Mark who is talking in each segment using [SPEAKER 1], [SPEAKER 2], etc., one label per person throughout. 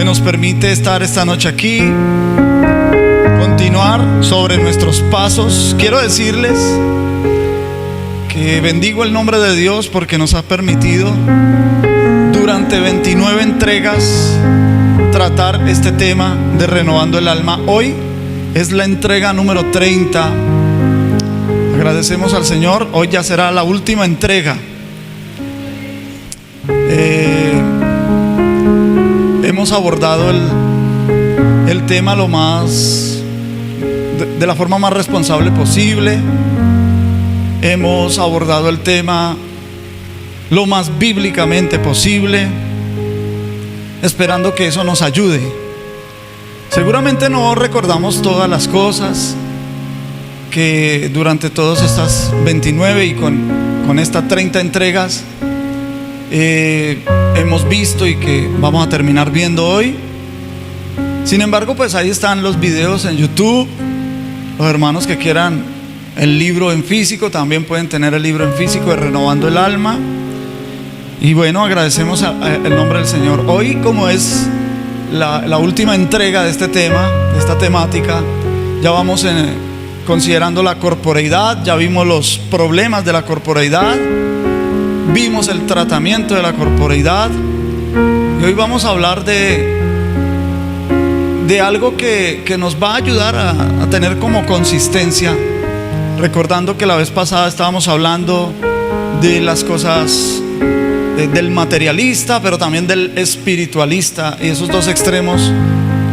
[SPEAKER 1] nos permite estar esta noche aquí, continuar sobre nuestros pasos. Quiero decirles que bendigo el nombre de Dios porque nos ha permitido durante 29 entregas tratar este tema de renovando el alma. Hoy es la entrega número 30. Agradecemos al Señor. Hoy ya será la última entrega. Hemos abordado el tema lo más de la forma más responsable posible. Hemos abordado el tema lo más bíblicamente posible, esperando que eso nos ayude. Seguramente no recordamos todas las cosas que durante todas estas 29 y con estas 30 entregas hemos visto y que vamos a terminar viendo hoy. Sin embargo, pues ahí están los videos en YouTube. Los hermanos que quieran el libro en físico también pueden tener el libro en físico de Renovando el Alma. Y bueno, agradecemos el nombre del Señor. Hoy, como es la última entrega de este tema, de esta temática, ya vamos considerando la corporeidad. Ya vimos los problemas de la corporeidad, vimos el tratamiento de la corporeidad, y hoy vamos a hablar de algo que nos va a ayudar a tener como consistencia, recordando que la vez pasada estábamos hablando de las cosas del materialista, pero también del espiritualista, y esos dos extremos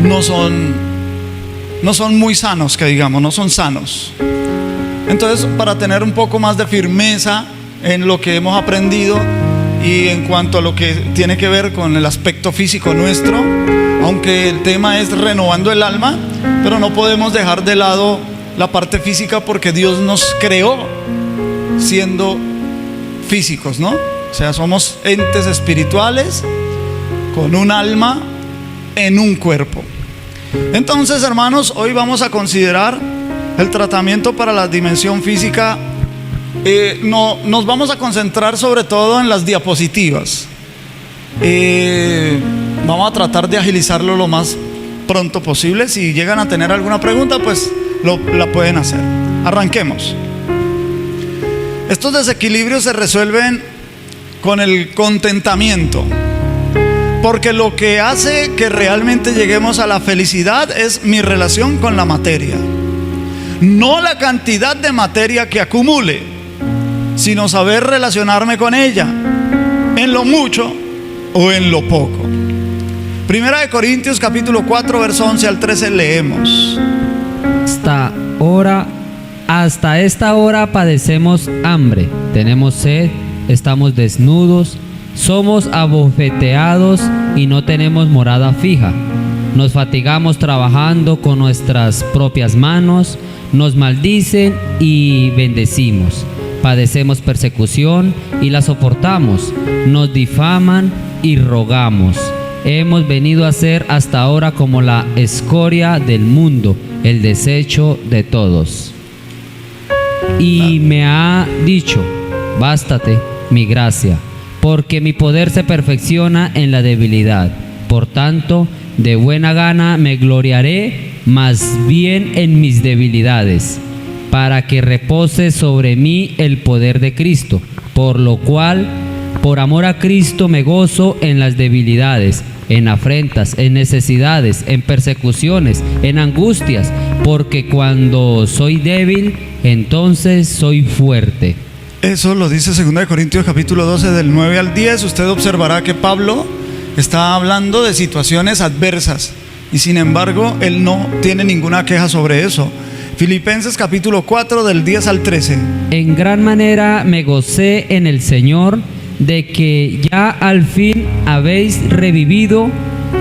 [SPEAKER 1] no son muy sanos, que digamos, no son sanos. Entonces, para tener un poco más de firmeza en lo que hemos aprendido y en cuanto a lo que tiene que ver con el aspecto físico nuestro, aunque el tema es renovando el alma, pero no podemos dejar de lado la parte física porque Dios nos creó siendo físicos, ¿no? O sea, somos entes espirituales con un alma en un cuerpo. Entonces, hermanos, hoy vamos a considerar el tratamiento para la dimensión física. Nos vamos a concentrar sobre todo en las diapositivas. Vamos a tratar de agilizarlo lo más pronto posible. Si llegan a tener alguna pregunta, pues la pueden hacer. Arranquemos. Estos desequilibrios se resuelven con el contentamiento, porque lo que hace que realmente lleguemos a la felicidad es mi relación con la materia, no la cantidad de materia que acumule, sino saber relacionarme con ella en lo mucho o en lo poco. Primera de Corintios capítulo 4 verso 11 al 13 leemos:
[SPEAKER 2] Hasta esta hora padecemos hambre, tenemos sed, estamos desnudos, somos abofeteados y no tenemos morada fija. Nos fatigamos trabajando con nuestras propias manos, nos maldicen y bendecimos. Padecemos persecución y la soportamos, nos difaman y rogamos. Hemos venido a ser hasta ahora como la escoria del mundo, el desecho de todos. Y me ha dicho: bástate mi gracia, porque mi poder se perfecciona en la debilidad. Por tanto, de buena gana me gloriaré más bien en mis debilidades, para que repose sobre mí el poder de Cristo. Por lo cual, por amor a Cristo me gozo en las debilidades, en afrentas, en necesidades, en persecuciones, en angustias, porque cuando soy débil, entonces soy fuerte.
[SPEAKER 1] Eso lo dice 2 Corintios capítulo 12 del 9 al 10. Usted observará que Pablo está hablando de situaciones adversas y sin embargo él no tiene ninguna queja sobre eso. Filipenses capítulo 4 del 10 al 13.
[SPEAKER 2] En gran manera me gocé en el Señor de que ya al fin habéis revivido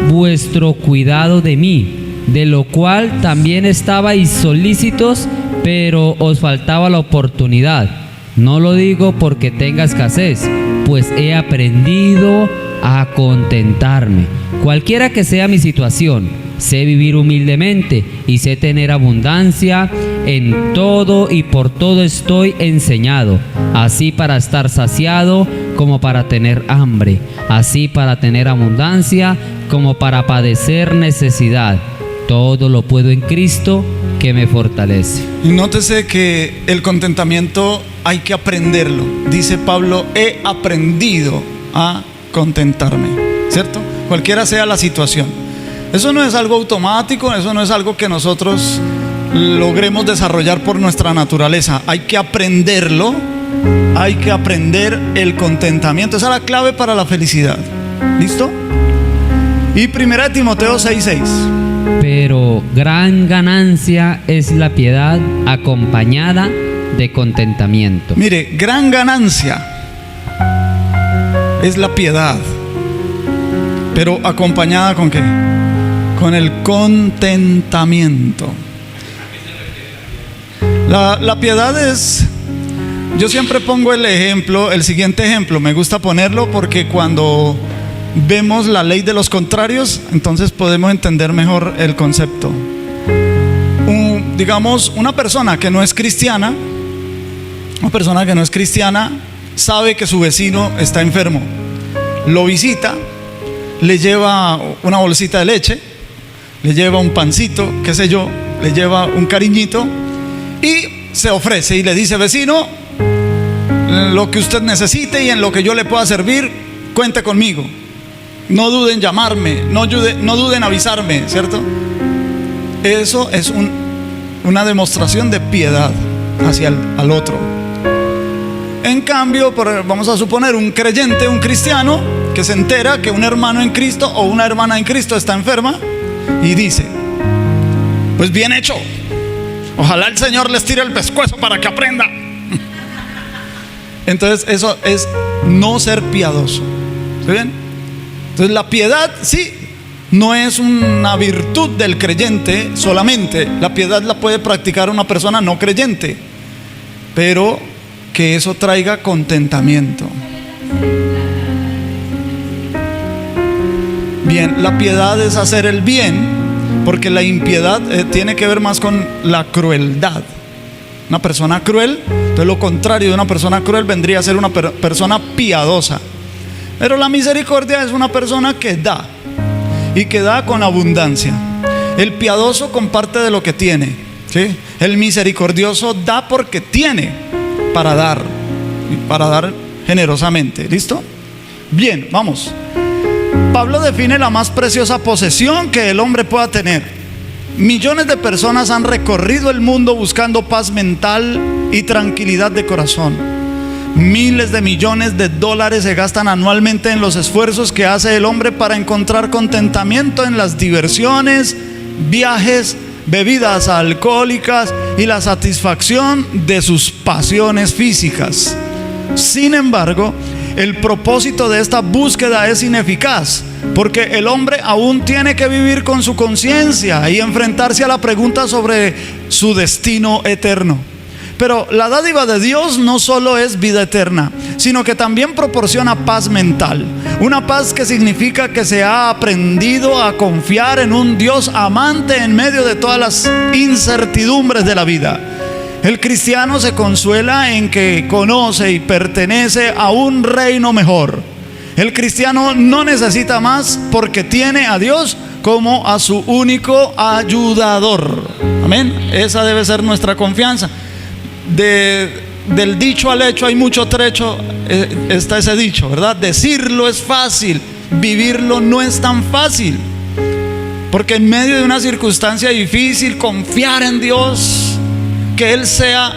[SPEAKER 2] vuestro cuidado de mí, de lo cual también estabais solícitos, pero os faltaba la oportunidad. No lo digo porque tenga escasez, pues he aprendido a contentarme, cualquiera que sea mi situación. Sé vivir humildemente y sé tener abundancia en todo, y por todo estoy enseñado, así para estar saciado como para tener hambre, así para tener abundancia como para padecer necesidad. Todo lo puedo en Cristo que me fortalece.
[SPEAKER 1] Y nótese que el contentamiento hay que aprenderlo. Dice Pablo, he aprendido a contentarme, ¿cierto? Cualquiera sea la situación. Eso no es algo automático, eso no es algo que nosotros logremos desarrollar por nuestra naturaleza. Hay que aprenderlo, hay que aprender el contentamiento. Esa es la clave para la felicidad. ¿Listo? Y 1 Timoteo 6:6.
[SPEAKER 2] Pero gran ganancia es la piedad acompañada de contentamiento.
[SPEAKER 1] Mire, gran ganancia es la piedad, pero acompañada ¿con qué? Con el contentamiento. La piedad es, yo siempre pongo el siguiente ejemplo, me gusta ponerlo porque cuando vemos la ley de los contrarios, entonces podemos entender mejor el concepto. Digamos, una persona que no es cristiana sabe que su vecino está enfermo, lo visita, le lleva una bolsita de leche, le lleva un pancito, qué sé yo, le lleva un cariñito y se ofrece y le dice: vecino, lo que usted necesite y en lo que yo le pueda servir, cuente conmigo. No duden en llamarme, no duden en avisarme, ¿cierto? Eso es una demostración de piedad hacia el otro. En cambio, vamos a suponer un creyente, un cristiano, que se entera que un hermano en Cristo o una hermana en Cristo está enferma y dice: pues bien hecho, ojalá el Señor les tire el pescuezo para que aprenda. Entonces eso es no ser piadoso. ¿Sí bien? Entonces la piedad sí no es una virtud del creyente solamente. La piedad la puede practicar una persona no creyente, pero que eso traiga contentamiento. Bien, la piedad es hacer el bien, porque la impiedad tiene que ver más con la crueldad. Una persona cruel, entonces lo contrario de una persona cruel vendría a ser una persona piadosa. Pero la misericordia es una persona que da, y que da con abundancia. El piadoso comparte de lo que tiene, ¿sí? El misericordioso da porque tiene para dar, y para dar generosamente. ¿Listo? Bien, vamos. Pablo define la más preciosa posesión que el hombre pueda tener. Millones de personas han recorrido el mundo buscando paz mental y tranquilidad de corazón. Miles de millones de dólares se gastan anualmente en los esfuerzos que hace el hombre para encontrar contentamiento en las diversiones, viajes, bebidas alcohólicas y la satisfacción de sus pasiones físicas. Sin embargo, el propósito de esta búsqueda es ineficaz, porque el hombre aún tiene que vivir con su conciencia y enfrentarse a la pregunta sobre su destino eterno. Pero la dádiva de Dios no solo es vida eterna, sino que también proporciona paz mental. Una paz que significa que se ha aprendido a confiar en un Dios amante en medio de todas las incertidumbres de la vida. El cristiano se consuela en que conoce y pertenece a un reino mejor. El cristiano no necesita más porque tiene a Dios como a su único ayudador. Amén. Esa debe ser nuestra confianza. Del dicho al hecho hay mucho trecho. Está ese dicho, ¿verdad? Decirlo es fácil, vivirlo no es tan fácil. Porque en medio de una circunstancia difícil, confiar en Dios, que Él sea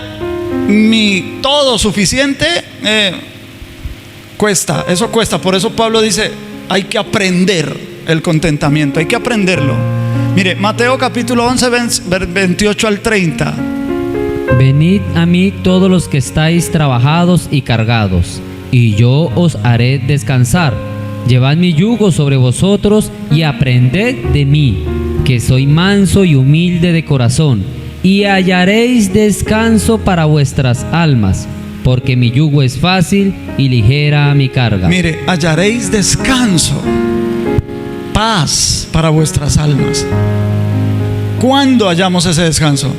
[SPEAKER 1] mi todo suficiente, cuesta, eso cuesta. Por eso Pablo dice: hay que aprender el contentamiento, hay que aprenderlo. Mire, Mateo capítulo 11, 28 al 30.
[SPEAKER 2] Venid a mí todos los que estáis trabajados y cargados, y yo os haré descansar. Llevad mi yugo sobre vosotros y aprended de mí, que soy manso y humilde de corazón, y hallaréis descanso para vuestras almas, porque mi yugo es fácil y ligera mi carga.
[SPEAKER 1] Mire, hallaréis descanso, paz para vuestras almas. ¿Cuándo hallamos ese descanso?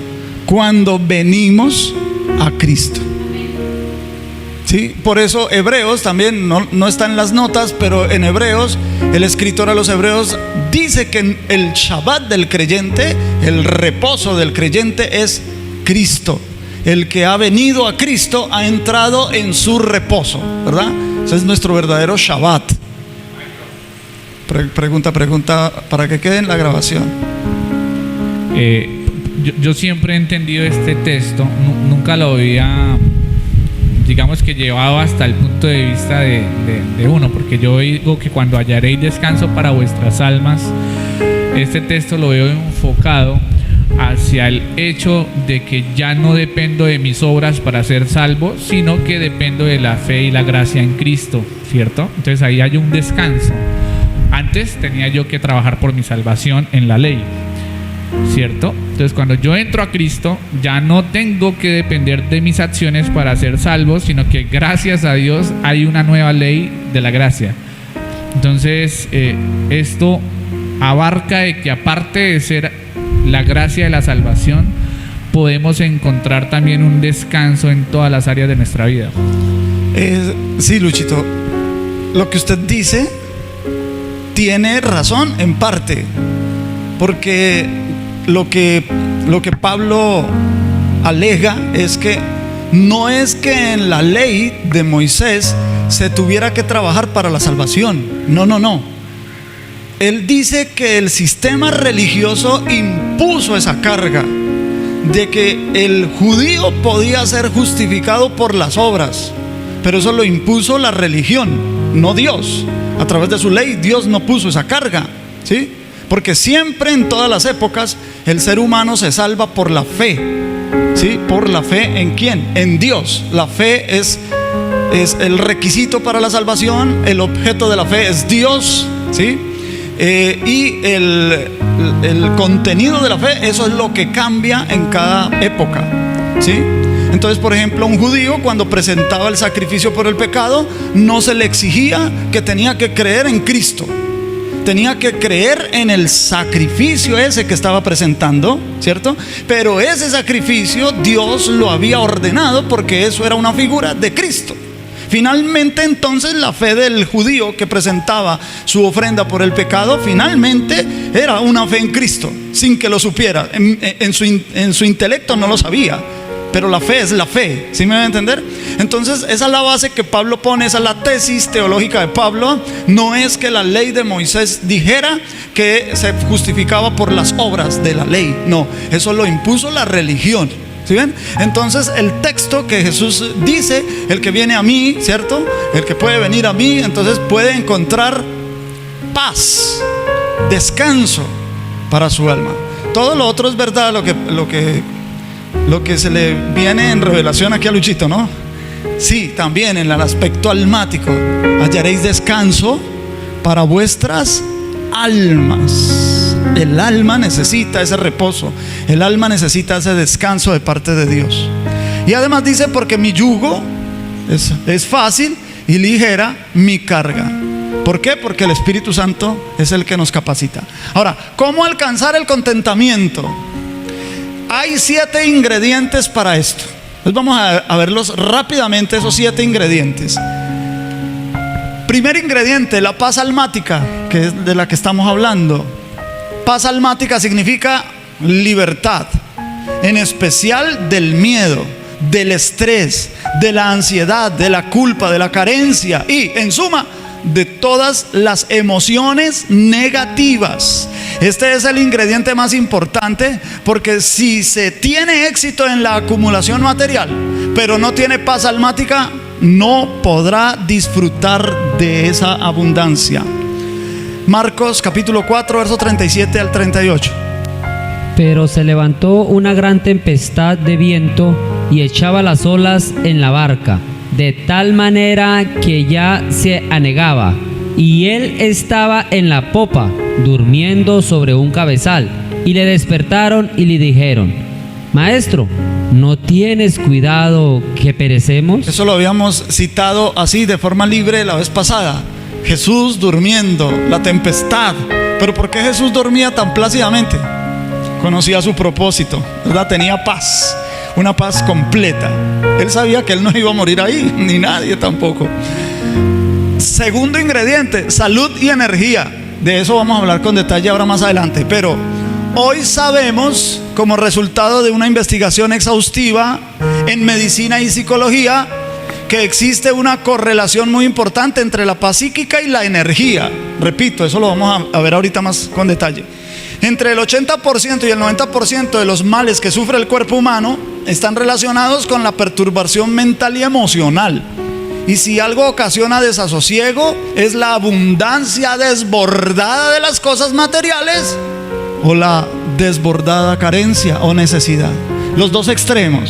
[SPEAKER 1] Cuando venimos a Cristo. ¿sí? Por eso Hebreos también, no está en las notas, pero en Hebreos, el escritor a los Hebreos dice que el Shabbat del creyente, el reposo del creyente es Cristo. El que ha venido a Cristo ha entrado en su reposo, ¿verdad? Ese es nuestro verdadero Shabbat. Pregunta para que quede en la grabación.
[SPEAKER 3] Yo siempre he entendido este texto, nunca lo había, digamos que llevado hasta el punto de vista de uno, porque yo digo que cuando hallaréis descanso para vuestras almas, este texto lo veo enfocado hacia el hecho de que ya no dependo de mis obras para ser salvo, sino que dependo de la fe y la gracia en Cristo, ¿cierto? Entonces ahí hay un descanso. Antes tenía yo que trabajar por mi salvación en la ley, ¿cierto? Entonces cuando yo entro a Cristo ya no tengo que depender de mis acciones para ser salvo, sino que gracias a Dios hay una nueva ley de la gracia. Entonces esto abarca de que aparte de ser la gracia de la salvación, podemos encontrar también un descanso en todas las áreas de nuestra vida.
[SPEAKER 1] Sí, Luchito, lo que usted dice tiene razón en parte, porque lo que Pablo alega es que no es que en la ley de Moisés se tuviera que trabajar para la salvación. No. Él dice que el sistema religioso impuso esa carga de que el judío podía ser justificado por las obras, pero eso lo impuso la religión, no Dios. A través de su ley Dios no puso esa carga, ¿sí? Porque siempre en todas las épocas el ser humano se salva por la fe, ¿sí? ¿Por la fe en quién? En Dios. La fe es el requisito para la salvación, el objeto de la fe es Dios, ¿sí? Y el contenido de la fe, eso es lo que cambia en cada época, ¿sí? Entonces, por ejemplo, un judío cuando presentaba el sacrificio por el pecado, no se le exigía que tenía que creer en Cristo, tenía que creer en el sacrificio ese que estaba presentando, ¿cierto? Pero ese sacrificio Dios lo había ordenado porque eso era una figura de Cristo. Finalmente, entonces, la fe del judío que presentaba su ofrenda por el pecado, finalmente era una fe en Cristo, sin que lo supiera. En su intelecto no lo sabía, pero la fe es la fe, ¿sí me va a entender? Entonces, esa es la base que Pablo pone, esa es la tesis teológica de Pablo. No es que la ley de Moisés dijera que se justificaba por las obras de la ley, no, eso lo impuso la religión. ¿Sí ven? Entonces el texto que Jesús dice, el que viene a mí, ¿cierto? El que puede venir a mí, entonces puede encontrar paz, descanso para su alma. Todo lo otro es verdad, lo que se le viene en revelación aquí a Luchito, ¿no? Sí, también en el aspecto almático hallaréis descanso para vuestras almas. El alma necesita ese reposo, el alma necesita ese descanso de parte de Dios. Y además dice, porque mi yugo es fácil y ligera mi carga. ¿Por qué? Porque el Espíritu Santo es el que nos capacita. Ahora, ¿cómo alcanzar el contentamiento? Hay 7 ingredientes para esto. Entonces vamos a verlos rápidamente, esos 7 ingredientes. Primer ingrediente, la paz almática, que es de la que estamos hablando. Paz almática significa libertad, en especial del miedo, del estrés, de la ansiedad, de la culpa, de la carencia y, en suma, de todas las emociones negativas. Este es el ingrediente más importante, porque si se tiene éxito en la acumulación material, pero no tiene paz almática, no podrá disfrutar de esa abundancia. Marcos capítulo 4, verso 37 al 38.
[SPEAKER 2] Pero se levantó una gran tempestad de viento y echaba las olas en la barca, de tal manera que ya se anegaba, y él estaba en la popa, durmiendo sobre un cabezal. Y le despertaron y le dijeron: Maestro, ¿no tienes cuidado que perecemos?
[SPEAKER 1] Eso lo habíamos citado así de forma libre la vez pasada. Jesús durmiendo, la tempestad. Pero ¿por qué Jesús dormía tan plácidamente? Conocía su propósito, ¿verdad? Tenía paz. una paz completa. Él sabía que él no iba a morir ahí, ni nadie tampoco. Segundo ingrediente, salud y energía. De eso vamos a hablar con detalle ahora más adelante. Pero hoy sabemos, como resultado de una investigación exhaustiva en medicina y psicología, que existe una correlación muy importante entre la paz psíquica y la energía. Repito, eso lo vamos a ver ahorita más con detalle. Entre el 80% y el 90% de los males que sufre el cuerpo humano están relacionados con la perturbación mental y emocional. Y si algo ocasiona desasosiego, es la abundancia desbordada de las cosas materiales o la desbordada carencia o necesidad. Los dos extremos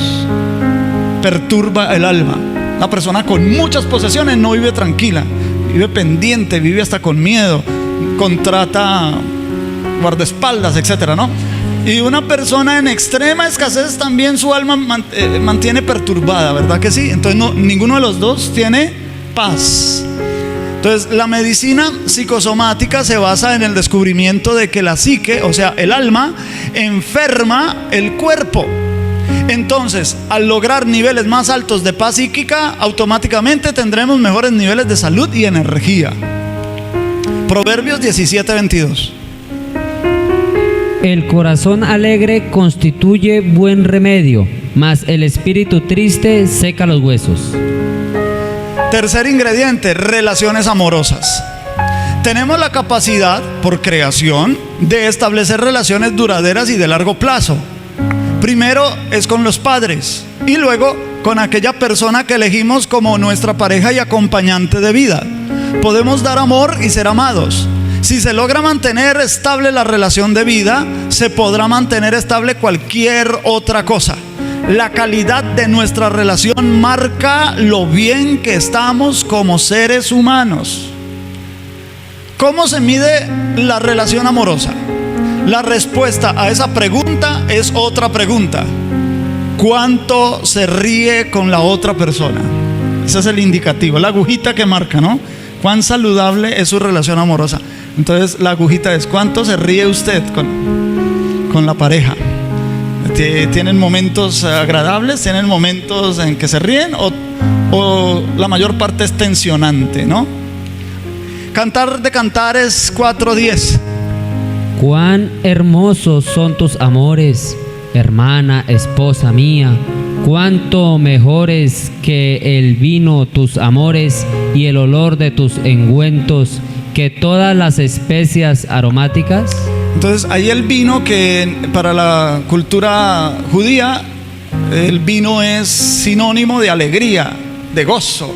[SPEAKER 1] perturba el alma. La persona con muchas posesiones no vive tranquila, vive pendiente, vive hasta con miedo, contrata guardaespaldas, etcétera, ¿no? Y una persona en extrema escasez también su alma mantiene perturbada, ¿verdad que sí? Entonces ninguno de los dos tiene paz. Entonces la medicina psicosomática se basa en el descubrimiento de que la psique, o sea el alma, enferma el cuerpo. Entonces al lograr niveles más altos de paz psíquica, automáticamente tendremos mejores niveles de salud y energía. Proverbios 17:22.
[SPEAKER 2] El corazón alegre constituye buen remedio, mas el espíritu triste seca los huesos.
[SPEAKER 1] Tercer ingrediente, relaciones amorosas. Tenemos la capacidad, por creación, de establecer relaciones duraderas y de largo plazo. Primero es con los padres y luego con aquella persona que elegimos como nuestra pareja y acompañante de vida. Podemos dar amor y ser amados. Si se logra mantener estable la relación de vida, se podrá mantener estable cualquier otra cosa. La calidad de nuestra relación marca lo bien que estamos como seres humanos. ¿Cómo se mide la relación amorosa? La respuesta a esa pregunta es otra pregunta. ¿Cuánto se ríe con la otra persona? Ese es el indicativo, la agujita que marca, ¿no? ¿Cuán saludable es su relación amorosa? Entonces la agujita es ¿cuánto se ríe usted con la pareja? ¿Tienen momentos agradables? ¿Tienen momentos en que se ríen? ¿O la mayor parte es tensionante, no? Cantar de Cantares 4:10.
[SPEAKER 2] Cuán hermosos son tus amores, hermana, esposa mía. Cuánto mejores que el vino tus amores y el olor de tus ungüentos que todas las especias aromáticas.
[SPEAKER 1] Entonces hay el vino que para la cultura judía, el vino es sinónimo de alegría, de gozo.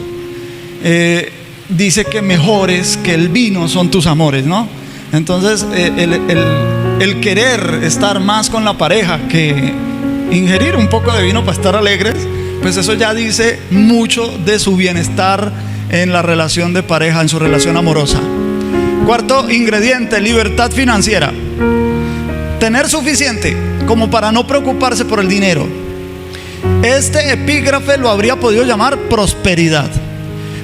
[SPEAKER 1] Dice que mejores que el vino son tus amores, ¿no? Entonces el querer estar más con la pareja que ingerir un poco de vino para estar alegres, pues eso ya dice mucho de su bienestar en la relación de pareja, en su relación amorosa. Cuarto ingrediente, libertad financiera. Tener suficiente como para no preocuparse por el dinero. Este epígrafe lo habría podido llamar prosperidad,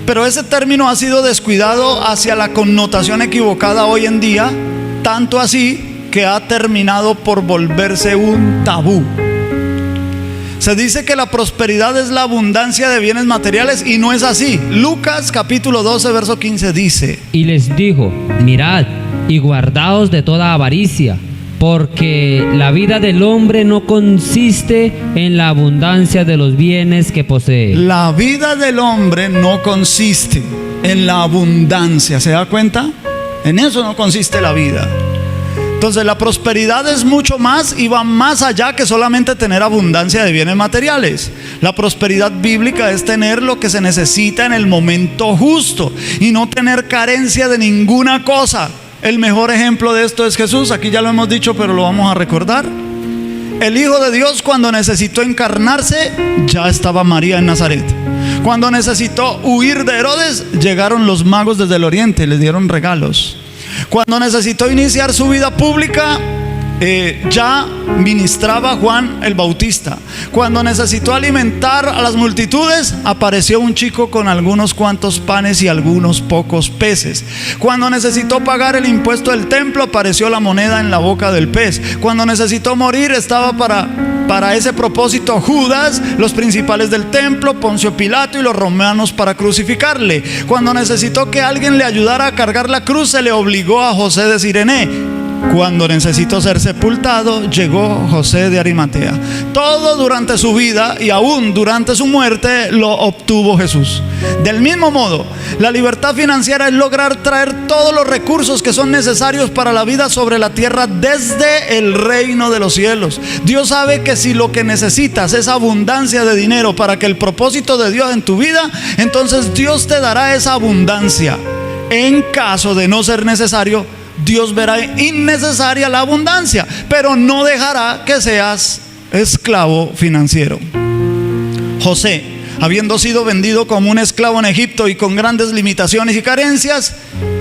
[SPEAKER 1] pero ese término ha sido descuidado hacia la connotación equivocada hoy en día, tanto así que ha terminado por volverse un tabú. Se dice que la prosperidad es la abundancia de bienes materiales y no es así. Lucas capítulo 12 verso 15 dice:
[SPEAKER 2] Y les dijo, mirad y guardaos de toda avaricia, porque la vida del hombre no consiste en la abundancia de los bienes que posee.
[SPEAKER 1] La vida del hombre no consiste en la abundancia, ¿se da cuenta? En eso no consiste la vida. Entonces la prosperidad es mucho más y va más allá que solamente tener abundancia de bienes materiales. La prosperidad bíblica es tener lo que se necesita en el momento justo y no tener carencia de ninguna cosa. El mejor ejemplo de esto es Jesús. Aquí ya lo hemos dicho, pero lo vamos a recordar. El Hijo de Dios, cuando necesitó encarnarse, ya estaba María en Nazaret. Cuando necesitó huir de Herodes, llegaron los magos desde el oriente y le dieron regalos. Cuando necesitó iniciar su vida pública, ya ministraba Juan el Bautista. Cuando necesitó alimentar a las multitudes, apareció un chico con algunos cuantos panes y algunos pocos peces. Cuando necesitó pagar el impuesto del templo, apareció la moneda en la boca del pez. Cuando necesitó morir, estaba para ese propósito Judas, los principales del templo, Poncio Pilato y los romanos para crucificarle. Cuando necesitó que alguien le ayudara a cargar la cruz, se le obligó a José de Sirene. Cuando necesitó ser sepultado, llegó José de Arimatea. Todo durante su vida y aún durante su muerte lo obtuvo Jesús. Del mismo modo, la libertad financiera es lograr traer todos los recursos que son necesarios para la vida sobre la tierra desde el reino de los cielos. Dios sabe que si lo que necesitas es abundancia de dinero para que el propósito de Dios en tu vida, entonces Dios te dará esa abundancia. En caso de no ser necesario, Dios verá innecesaria la abundancia, pero no dejará que seas esclavo financiero. José, habiendo sido vendido como un esclavo en Egipto y con grandes limitaciones y carencias,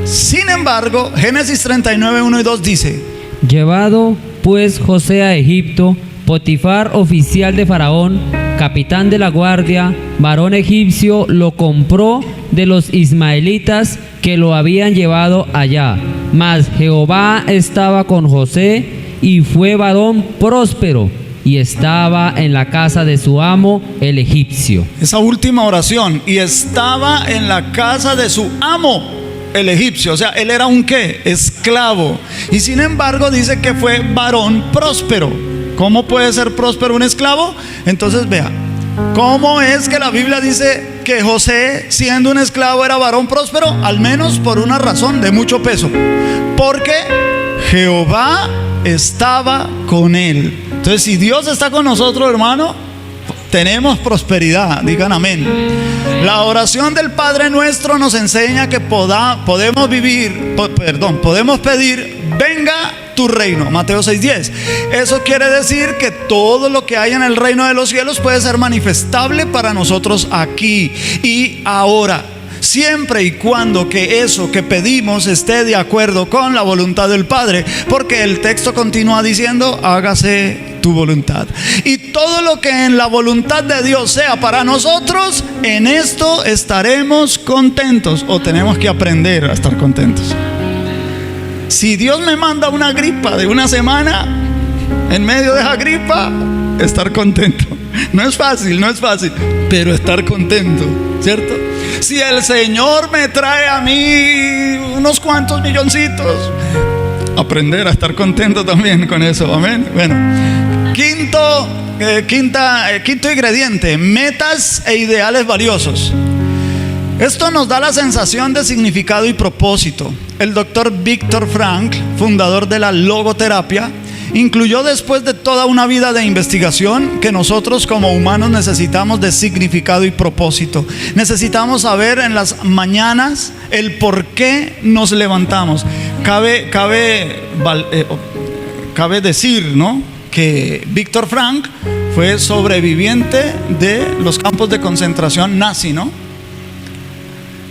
[SPEAKER 1] sin embargo, Génesis 39, 1 y 2 dice:
[SPEAKER 2] Llevado pues José a Egipto, Potifar, oficial de Faraón, capitán de la guardia, varón egipcio, lo compró de los ismaelitas que lo habían llevado allá. Mas Jehová estaba con José, y fue varón próspero, y estaba en la casa de su amo el egipcio.
[SPEAKER 1] Esa última oración, y estaba en la casa de su amo el egipcio. O sea, él era un ¿qué? Esclavo. Y sin embargo dice que fue varón próspero. ¿Cómo puede ser próspero un esclavo? Entonces vea, ¿cómo es que la Biblia dice que José, siendo un esclavo, era varón próspero? Al menos por una razón de mucho peso: porque Jehová estaba con él. Entonces, si Dios está con nosotros, hermano, tenemos prosperidad. Digan amén. La oración del Padre Nuestro nos enseña que podemos pedir: venga tu reino. Mateo 6:10. Eso quiere decir que todo lo que hay en el reino de los cielos puede ser manifestable para nosotros aquí y ahora, siempre y cuando que eso que pedimos esté de acuerdo con la voluntad del Padre, porque el texto continúa diciendo: hágase tu voluntad. Y todo lo que en la voluntad de Dios sea para nosotros, en esto estaremos contentos, o tenemos que aprender a estar contentos. Si Dios me manda una gripa de una semana, en medio de esa gripa, estar contento. No es fácil, pero estar contento, ¿cierto? Si el Señor me trae a mí unos cuantos milloncitos, aprender a estar contento también con eso, amén. Bueno, quinto ingrediente: metas e ideales valiosos. Esto nos da la sensación de significado y propósito. El doctor Viktor Frankl, fundador de la logoterapia, incluyó, después de toda una vida de investigación, que nosotros como humanos necesitamos de significado y propósito. Necesitamos saber en las mañanas el por qué nos levantamos. Cabe decir, ¿no?, que Viktor Frankl fue sobreviviente de los campos de concentración nazi, ¿no?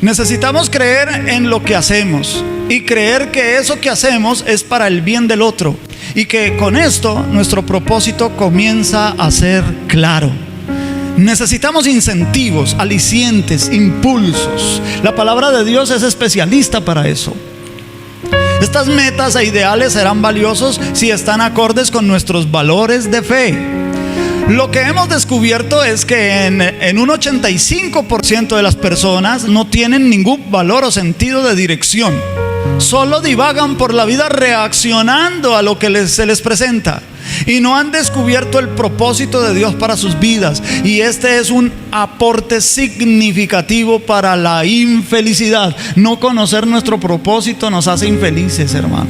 [SPEAKER 1] Necesitamos creer en lo que hacemos y creer que eso que hacemos es para el bien del otro, y que con esto nuestro propósito comienza a ser claro. Necesitamos incentivos, alicientes, impulsos. La palabra de Dios es especialista para eso. Estas metas e ideales serán valiosos si están acordes con nuestros valores de fe. Lo que hemos descubierto es que en un 85% de las personas no tienen ningún valor o sentido de dirección. Solo divagan por la vida reaccionando a lo que se les presenta, y no han descubierto el propósito de Dios para sus vidas. Y este es un aporte significativo para la infelicidad. No conocer nuestro propósito nos hace infelices, hermano.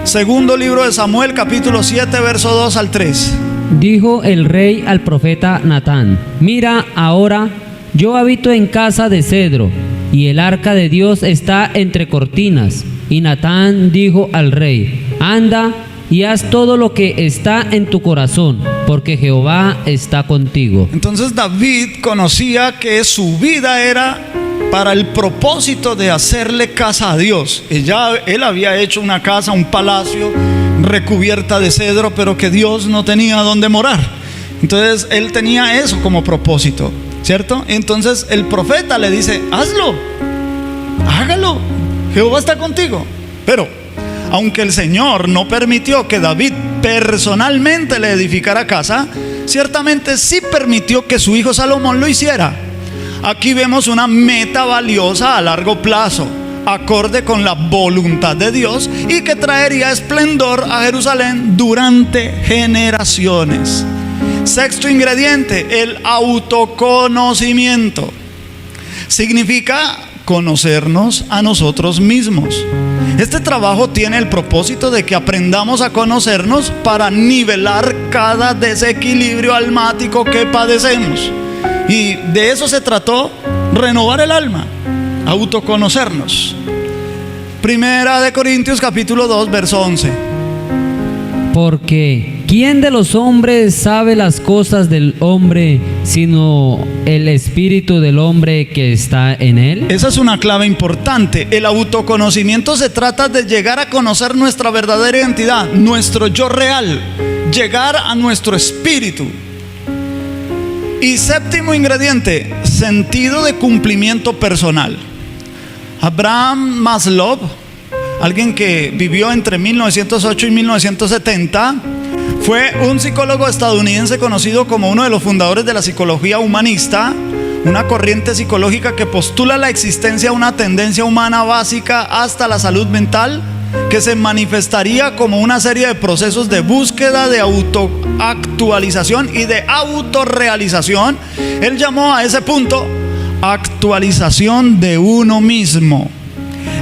[SPEAKER 1] Segundo libro de Samuel, capítulo 7, verso 2 al 3.
[SPEAKER 2] Dijo el rey al profeta Natán: mira, ahora yo habito en casa de cedro, y el arca de Dios está entre cortinas. Y Natán dijo al rey: anda y haz todo lo que está en tu corazón, porque Jehová está contigo.
[SPEAKER 1] Entonces David conocía que su vida era para el propósito de hacerle casa a Dios. Él había hecho una casa, un palacio, recubierta de cedro, pero que Dios no tenía dónde morar. Entonces él tenía eso como propósito, ¿cierto? Entonces el profeta le dice: hazlo, hágalo, Jehová está contigo. Pero aunque el Señor no permitió que David personalmente le edificara casa, ciertamente sí permitió que su hijo Salomón lo hiciera. Aquí vemos una meta valiosa a largo plazo, acorde con la voluntad de Dios, y que traería esplendor a Jerusalén durante generaciones. Sexto ingrediente, el autoconocimiento. Significa conocernos a nosotros mismos. Este trabajo tiene el propósito de que aprendamos a conocernos para nivelar cada desequilibrio almático que padecemos. Y de eso se trató renovar el alma, autoconocernos. Primera de Corintios capítulo 2, verso 11.
[SPEAKER 2] Porque ¿quién de los hombres sabe las cosas del hombre sino el espíritu del hombre que está en él?
[SPEAKER 1] Esa es una clave importante. El autoconocimiento se trata de llegar a conocer nuestra verdadera identidad, nuestro yo real, llegar a nuestro espíritu. Y séptimo ingrediente, sentido de cumplimiento personal. Abraham Maslow, alguien que vivió entre 1908 y 1970, fue un psicólogo estadounidense conocido como uno de los fundadores de la psicología humanista, una corriente psicológica que postula la existencia de una tendencia humana básica hasta la salud mental, que se manifestaría como una serie de procesos de búsqueda, de autoactualización y de autorrealización. Él llamó a ese punto actualización de uno mismo.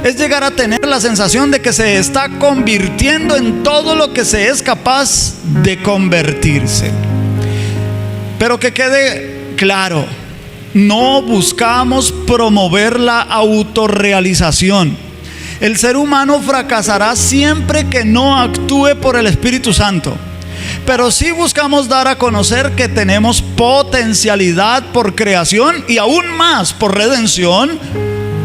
[SPEAKER 1] Es llegar a tener la sensación de que se está convirtiendo en todo lo que se es capaz de convertirse. Pero que quede claro, no buscamos promover la autorrealización. El ser humano fracasará siempre que no actúe por el Espíritu Santo. Pero sí buscamos dar a conocer que tenemos potencialidad por creación y aún más por redención,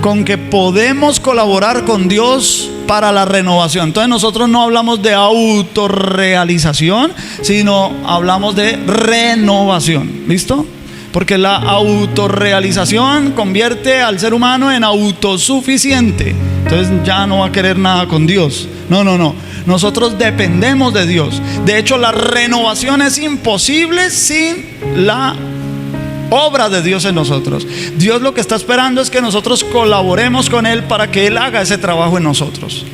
[SPEAKER 1] con que podemos colaborar con Dios para la renovación. Entonces nosotros no hablamos de autorrealización, sino hablamos de renovación. ¿Listo? Porque la autorrealización convierte al ser humano en autosuficiente. Entonces ya no va a querer nada con Dios. No. Nosotros dependemos de Dios. De hecho, la renovación es imposible sin la obra de Dios en nosotros. Dios lo que está esperando es que nosotros colaboremos con Él para que Él haga ese trabajo en nosotros.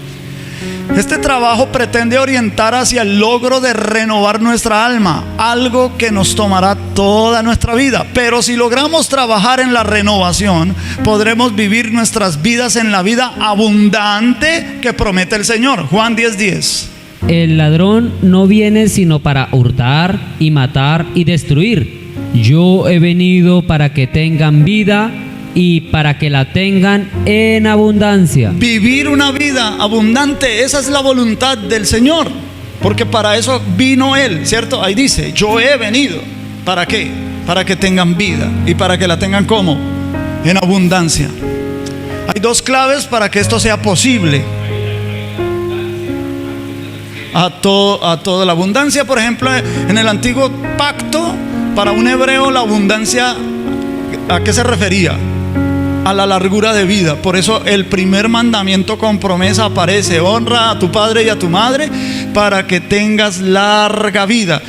[SPEAKER 1] Este trabajo pretende orientar hacia el logro de renovar nuestra alma, algo que nos tomará toda nuestra vida. Pero si logramos trabajar en la renovación, podremos vivir nuestras vidas en la vida abundante que promete el Señor. Juan 10:10.
[SPEAKER 2] El ladrón no viene sino para hurtar y matar y destruir. Yo he venido para que tengan vida y para que la tengan en abundancia.
[SPEAKER 1] Vivir una vida abundante, esa es la voluntad del Señor, porque para eso vino Él, ¿cierto? Ahí dice, yo he venido. ¿Para qué? Para que tengan vida y para que la tengan ¿cómo? En abundancia. Hay dos claves para que esto sea posible. A toda la abundancia, por ejemplo, en el antiguo pacto, para un hebreo la abundancia, ¿a qué se refería? A la largura de vida. Por eso el primer mandamiento con promesa aparece: honra a tu padre y a tu madre para que tengas larga vida.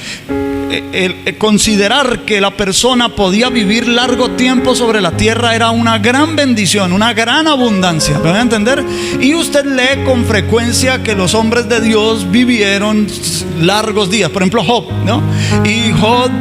[SPEAKER 1] El considerar que la persona podía vivir largo tiempo sobre la tierra era una gran bendición, una gran abundancia. ¿Me van a entender? Y usted lee con frecuencia que los hombres de Dios vivieron largos días. Por ejemplo, Job, ¿no? Y Job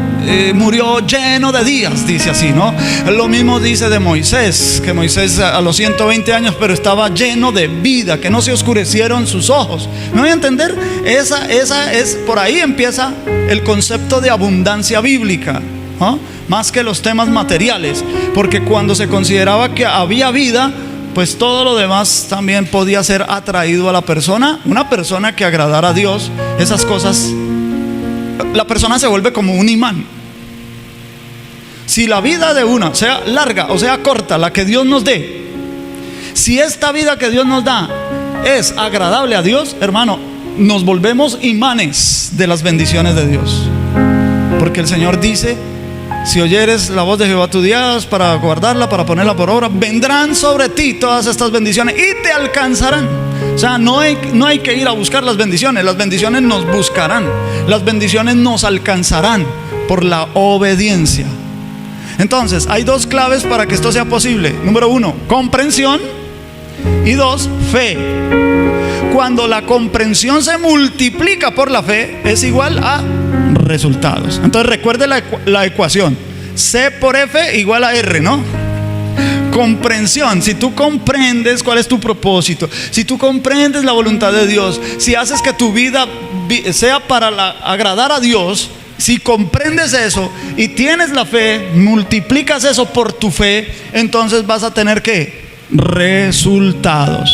[SPEAKER 1] murió lleno de días, dice así, ¿no? Lo mismo dice de Moisés, que Moisés a los 120 años, pero estaba lleno de vida, que no se oscurecieron sus ojos. ¿Me voy a entender? Esa es, por ahí empieza el concepto de abundancia bíblica, ¿no? Más que los temas materiales, porque cuando se consideraba que había vida, pues todo lo demás también podía ser atraído a la persona. Una persona que agradara a Dios, esas cosas, la persona se vuelve como un imán. Si la vida de una, sea larga o sea corta, la que Dios nos dé, si esta vida que Dios nos da es agradable a Dios, hermano, nos volvemos imanes de las bendiciones de Dios. Porque el Señor dice: si oyeres la voz de Jehová tu Dios para guardarla, para ponerla por obra, vendrán sobre ti todas estas bendiciones y te alcanzarán. O sea, no hay que ir a buscar las bendiciones nos buscarán, las bendiciones nos alcanzarán por la obediencia. Entonces, hay dos claves para que esto sea posible. Número 1, comprensión, y 2, fe. Cuando la comprensión se multiplica por la fe, es igual a resultados. Entonces recuerde la ecuación: C por F igual a R, ¿no? Comprensión, si tú comprendes cuál es tu propósito, si tú comprendes la voluntad de Dios, si haces que tu vida sea para agradar a Dios, si comprendes eso y tienes la fe, multiplicas eso por tu fe, entonces vas a tener ¿qué? Resultados.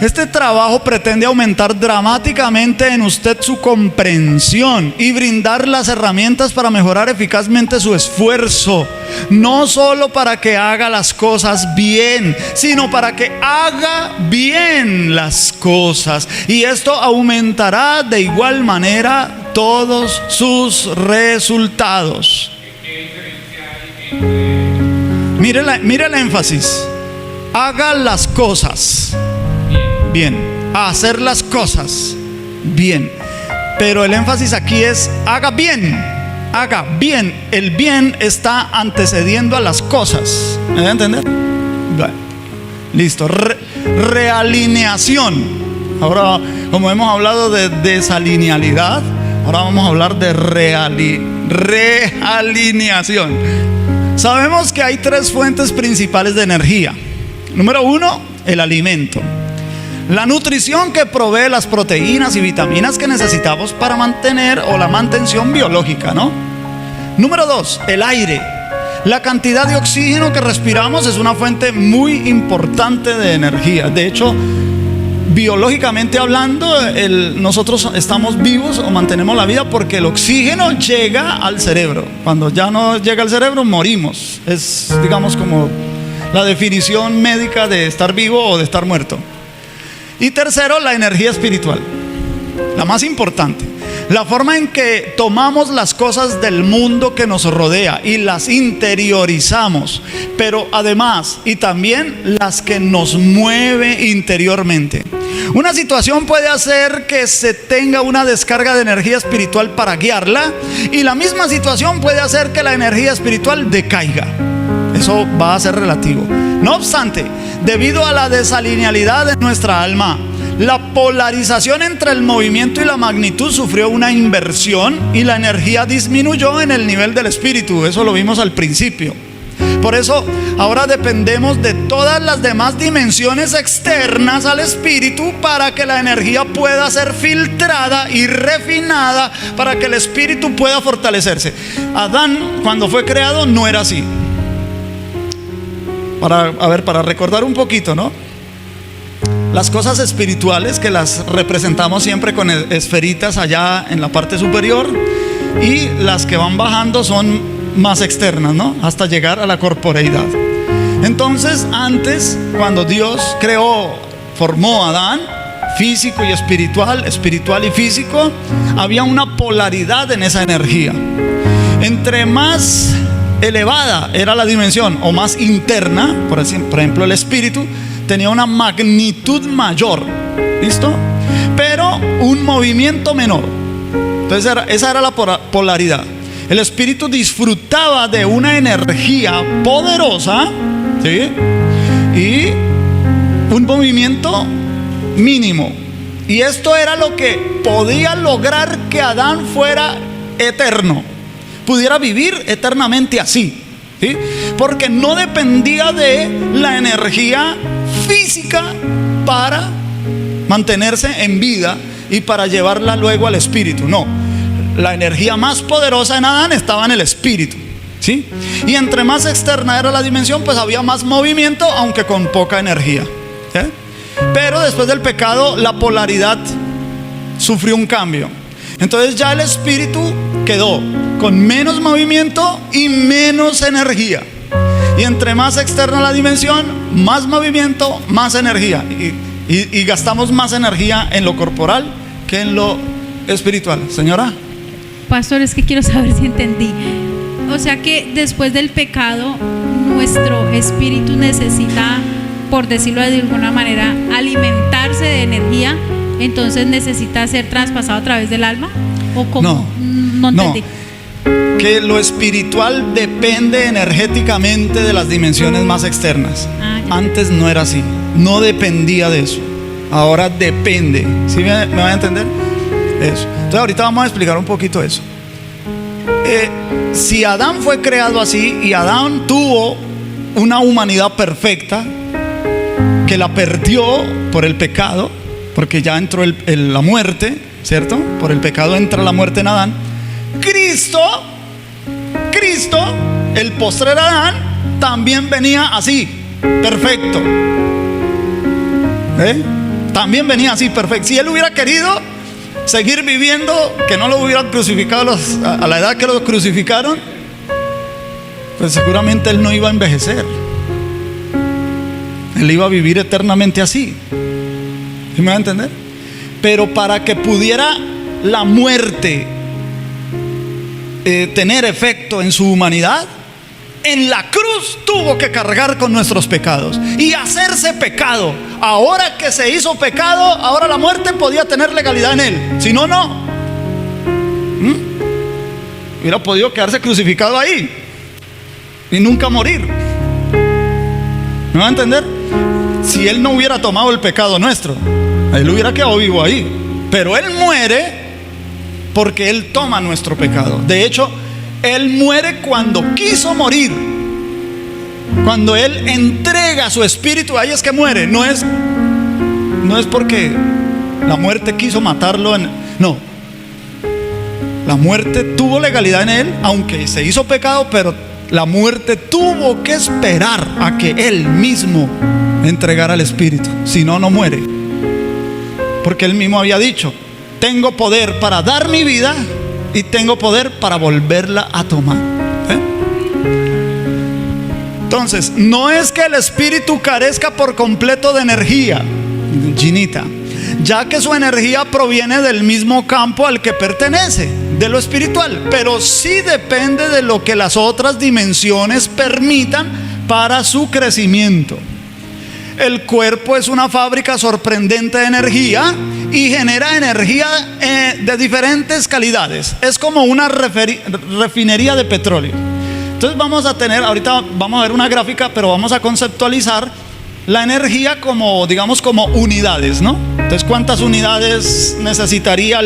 [SPEAKER 1] Este trabajo pretende aumentar dramáticamente en usted su comprensión y brindar las herramientas para mejorar eficazmente su esfuerzo, no solo para que haga las cosas bien, sino para que haga bien las cosas, y esto aumentará de igual manera todos sus resultados. Mire el énfasis: haga las cosas bien, a hacer las cosas bien. Pero el énfasis aquí es: haga bien, haga bien. El bien está antecediendo a las cosas. ¿Me voy a entender? Bueno, listo. Realineación. Ahora, como hemos hablado de desalinealidad, ahora vamos a hablar de realineación. Sabemos que hay 3 fuentes principales de energía. Número 1, el alimento. La nutrición que provee las proteínas y vitaminas que necesitamos para mantener o la mantención biológica, ¿no? Número 2, el aire. La cantidad de oxígeno que respiramos es una fuente muy importante de energía. De hecho, biológicamente hablando, nosotros estamos vivos o mantenemos la vida porque el oxígeno llega al cerebro. Cuando ya no llega al cerebro, morimos. Es, digamos, como la definición médica de estar vivo o de estar muerto. Y tercero, la energía espiritual, la más importante. La forma en que tomamos las cosas del mundo que nos rodea y las interiorizamos, pero además y también las que nos mueve interiormente. Una situación puede hacer que se tenga una descarga de energía espiritual para guiarla, y la misma situación puede hacer que la energía espiritual decaiga. Eso va a ser relativo. No obstante, debido a la desalinealidad de nuestra alma, la polarización entre el movimiento y la magnitud sufrió una inversión y la energía disminuyó en el nivel del espíritu. Eso lo vimos al principio. Por eso ahora dependemos de todas las demás dimensiones externas al espíritu para que la energía pueda ser filtrada y refinada, para que el espíritu pueda fortalecerse. Adán, cuando fue creado, no era así. Para recordar un poquito, ¿no? Las cosas espirituales, que las representamos siempre con esferitas allá en la parte superior, y las que van bajando son más externas, ¿no? Hasta llegar a la corporeidad. Entonces, antes, cuando Dios formó a Adán, físico y espiritual y físico, había una polaridad en esa energía. Entre más elevada era la dimensión, o más interna, por ejemplo el espíritu, tenía una magnitud mayor, ¿listo? Pero un movimiento menor. Entonces esa era la polaridad. El espíritu disfrutaba de una energía poderosa, ¿sí? Y un movimiento mínimo. Y esto era lo que podía lograr que Adán fuera eterno, pudiera vivir eternamente así, ¿sí? Porque no dependía de la energía física para mantenerse en vida y para llevarla luego al espíritu. No, la energía más poderosa en Adán estaba en el espíritu, ¿sí? Y entre más externa era la dimensión, pues había más movimiento, aunque con poca energía, ¿sí? Pero después del pecado, la polaridad sufrió un cambio. Entonces ya el espíritu quedó con menos movimiento y menos energía. Y entre más externa la dimensión, más movimiento, más energía. Y gastamos más energía en lo corporal que en lo espiritual. Señora.
[SPEAKER 4] Pastor, es que quiero saber si entendí. O sea que después del pecado, nuestro espíritu necesita, por decirlo de alguna manera, alimentarse de energía. Entonces necesita ser traspasado a través del alma. ¿O cómo? No entendí.
[SPEAKER 1] Que lo espiritual depende energéticamente de las dimensiones más externas. Antes no era así, no dependía de eso. Ahora depende. ¿Sí me van a entender? Eso. Entonces ahorita vamos a explicar un poquito eso. Si Adán fue creado así y Adán tuvo una humanidad perfecta que la perdió por el pecado, porque ya entró la muerte, ¿cierto? Por el pecado entra la muerte en Adán. Cristo, el postrer Adán, también venía así, perfecto. También venía así, perfecto. Si él hubiera querido seguir viviendo, que no lo hubieran crucificado a la edad que lo crucificaron, pues seguramente él no iba a envejecer. Él iba a vivir eternamente así. ¿Sí me va a entender? Pero para que pudiera la muerte tener efecto en su humanidad, en la cruz tuvo que cargar con nuestros pecados y hacerse pecado. Ahora que se hizo pecado, ahora la muerte podía tener legalidad en él. Si no, no. Hubiera podido quedarse crucificado ahí y nunca morir. ¿Me va a entender? Si él no hubiera tomado el pecado nuestro, él hubiera quedado vivo ahí. Pero él muere porque él toma nuestro pecado. De hecho, él muere cuando quiso morir. Cuando él entrega su espíritu, ahí es que muere. No es porque la muerte quiso matarlo. No. La muerte tuvo legalidad en él, aunque se hizo pecado, pero la muerte tuvo que esperar a que él mismo entregara el espíritu. Si no, no muere. Porque él mismo había dicho: tengo poder para dar mi vida y tengo poder para volverla a tomar. Entonces, no es que el espíritu carezca por completo de energía, Ginita, ya que su energía proviene del mismo campo al que pertenece, de lo espiritual, pero sí depende de lo que las otras dimensiones permitan para su crecimiento. El cuerpo es una fábrica sorprendente de energía y genera energía de diferentes calidades. Es como una refinería de petróleo. Entonces ahorita vamos a ver una gráfica, pero vamos a conceptualizar la energía como, digamos, como unidades, ¿no? Entonces, ¿cuántas unidades necesitaría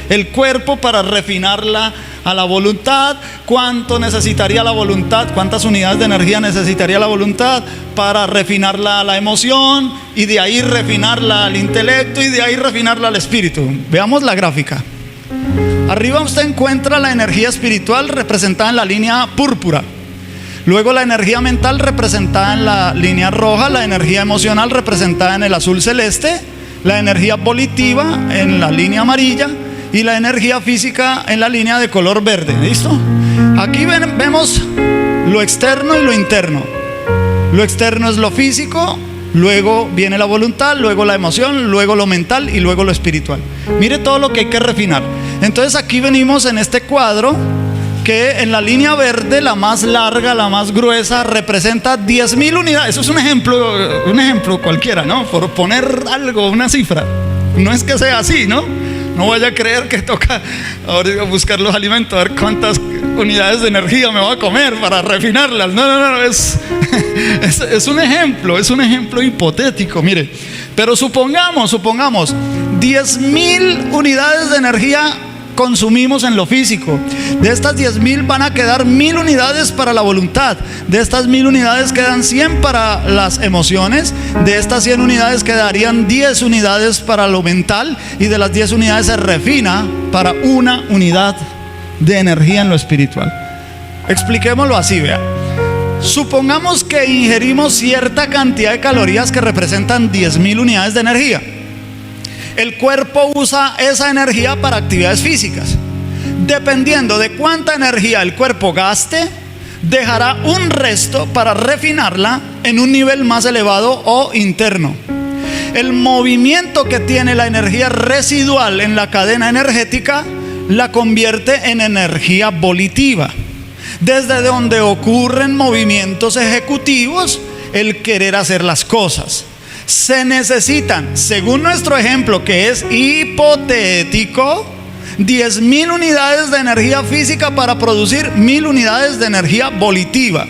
[SPEAKER 1] el cuerpo para refinarla a la voluntad? ¿Cuánto necesitaría la voluntad? ¿Cuántas unidades de energía necesitaría la voluntad para refinarla a la emoción? Y de ahí refinarla al intelecto y de ahí refinarla al espíritu. Veamos la gráfica. Arriba usted encuentra la energía espiritual representada en la línea púrpura. Luego la energía mental representada en la línea roja, la energía emocional representada en el azul celeste, la energía volitiva en la línea amarilla y la energía física en la línea de color verde. ¿Listo? Aquí vemos lo externo y lo interno. Lo externo es lo físico, luego viene la voluntad, luego la emoción, luego lo mental y luego lo espiritual. Mire todo lo que hay que refinar. Entonces aquí venimos en este cuadro que en la línea verde, la más larga, la más gruesa, representa 10,000 unidades. Eso es un ejemplo cualquiera, ¿no? Por poner algo, una cifra. No es que sea así, ¿no? No vaya a creer que toca ahora buscar los alimentos, a ver cuántas unidades de energía me voy a comer para refinarlas. No, es un ejemplo hipotético, mire. Pero supongamos 10,000 unidades de energía consumimos en lo físico. De estas 10,000 van a quedar 1,000 unidades para la voluntad. De estas 1,000 unidades quedan 100 para las emociones. De estas 100 unidades quedarían 10 unidades para lo mental. Y de las 10 unidades se refina para una unidad de energía en lo espiritual. Expliquémoslo así, vea. Supongamos que ingerimos cierta cantidad de calorías que representan 10,000 unidades de energía. El cuerpo usa esa energía para actividades físicas. Dependiendo de cuánta energía el cuerpo gaste, dejará un resto para refinarla en un nivel más elevado o interno. el movimiento que tiene la energía residual en la cadena energética la convierte en energía volitiva, desde donde ocurren movimientos ejecutivos, el querer hacer las cosas. Se necesitan, según nuestro ejemplo, que es hipotético, 10.000 unidades de energía física para producir 1.000 unidades de energía volitiva.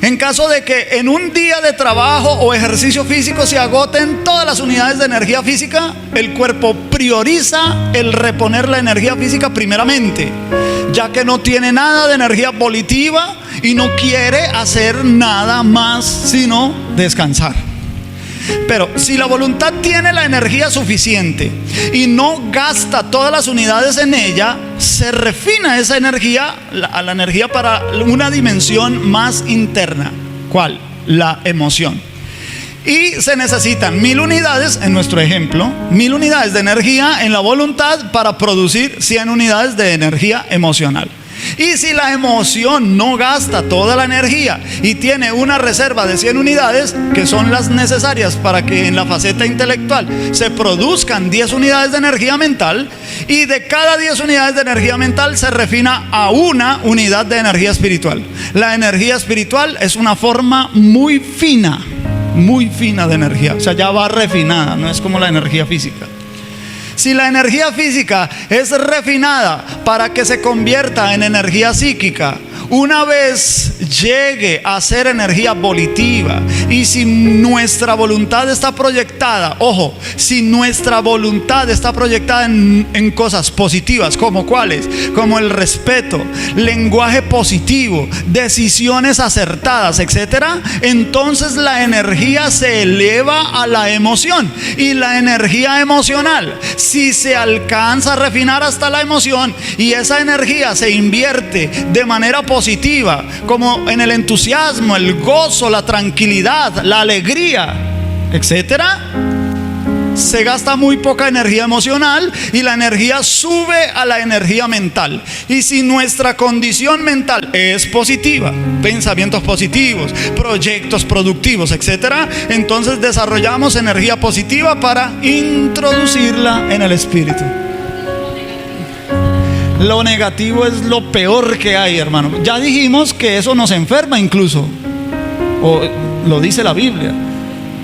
[SPEAKER 1] En caso de que en un día de trabajo o ejercicio físico se agoten todas las unidades de energía física, el cuerpo prioriza el reponer la energía física primeramente, ya que no tiene nada de energía volitiva y no quiere hacer nada más sino descansar. Pero si la voluntad tiene la energía suficiente y no gasta todas las unidades en ella, se refina esa energía a la energía para una dimensión más interna. ¿Cuál? La emoción. Y se necesitan 1.000 unidades, en nuestro ejemplo, 1.000 unidades de energía en la voluntad para producir 100 unidades de energía emocional. Y si la emoción no gasta toda la energía y tiene una reserva de 100 unidades, que son las necesarias para que en la faceta intelectual se produzcan 10 unidades de energía mental, y de cada 10 unidades de energía mental se refina a una unidad de energía espiritual. La energía espiritual es una forma muy fina de energía, o sea, ya va refinada, no es como la energía física. Si la energía física es refinada para que se convierta en energía psíquica, una vez llegue a ser energía volitiva, y si nuestra voluntad está proyectada, ojo, si nuestra voluntad está proyectada en cosas positivas, como cuáles, como el respeto, lenguaje positivo, decisiones acertadas, etcétera, entonces la energía se eleva a la emoción. Y la energía emocional, si se alcanza a refinar hasta la emoción y esa energía se invierte de manera positiva, como en el entusiasmo, el gozo, la tranquilidad, la alegría, etcétera, se gasta muy poca energía emocional y la energía sube a la energía mental. Y si nuestra condición mental es positiva, pensamientos positivos, proyectos productivos, etcétera, entonces desarrollamos energía positiva para introducirla en el espíritu. Lo negativo es lo peor que hay, hermano. Ya dijimos que eso nos enferma incluso, o lo dice la Biblia.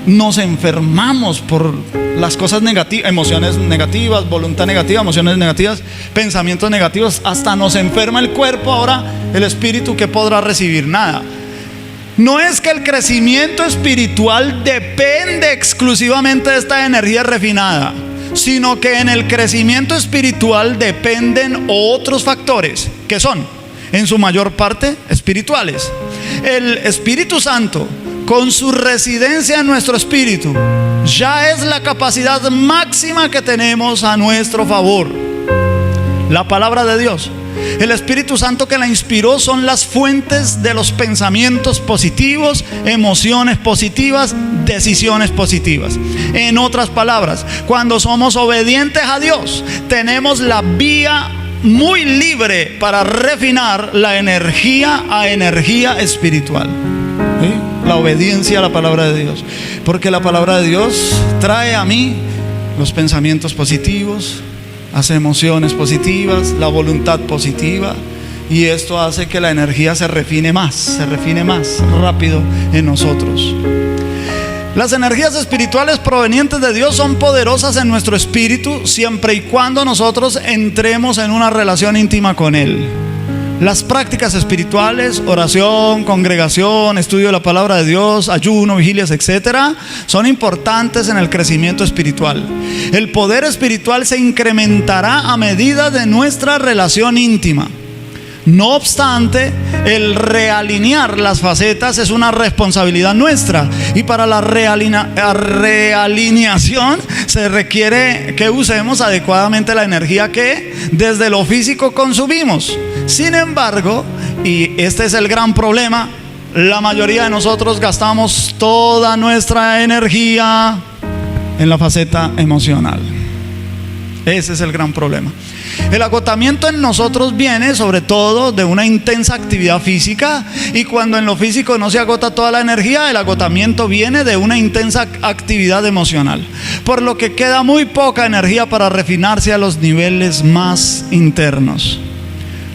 [SPEAKER 1] Nos enfermamos por las cosas negativas, emociones negativas, voluntad negativa, emociones negativas, pensamientos negativos. Hasta nos enferma el cuerpo. Ahora el espíritu, ¿qué podrá recibir? Nada. No es que el crecimiento espiritual depende exclusivamente de esta energía refinada, sino que en el crecimiento espiritual dependen otros factores que son, en su mayor parte, espirituales. El Espíritu Santo, con su residencia en nuestro espíritu, ya es la capacidad máxima que tenemos a nuestro favor. La palabra de Dios, el Espíritu Santo que la inspiró, son las fuentes de los pensamientos positivos, emociones positivas, decisiones positivas. En otras palabras, cuando somos obedientes a Dios, tenemos la vía muy libre para refinar la energía a energía espiritual. ¿Sí? La obediencia a la palabra de Dios, porque la palabra de Dios trae a mí los pensamientos positivos, las emociones positivas, la voluntad positiva, y esto hace que la energía se refine más rápido en nosotros. Las energías espirituales provenientes de Dios son poderosas en nuestro espíritu siempre y cuando nosotros entremos en una relación íntima con Él. Las prácticas espirituales, oración, congregación, estudio de la palabra de Dios, ayuno, vigilias, etcétera, son importantes en el crecimiento espiritual. El poder espiritual se incrementará a medida de nuestra relación íntima. No obstante, el realinear las facetas es una responsabilidad nuestra, y para la realineación se requiere que usemos adecuadamente la energía que desde lo físico consumimos. Sin embargo, y este es el gran problema, la mayoría de nosotros gastamos toda nuestra energía en la faceta emocional. Ese es el gran problema. El agotamiento en nosotros viene sobre todo de una intensa actividad física, y cuando en lo físico no se agota toda la energía, el agotamiento viene de una intensa actividad emocional, por lo que queda muy poca energía para refinarse a los niveles más internos.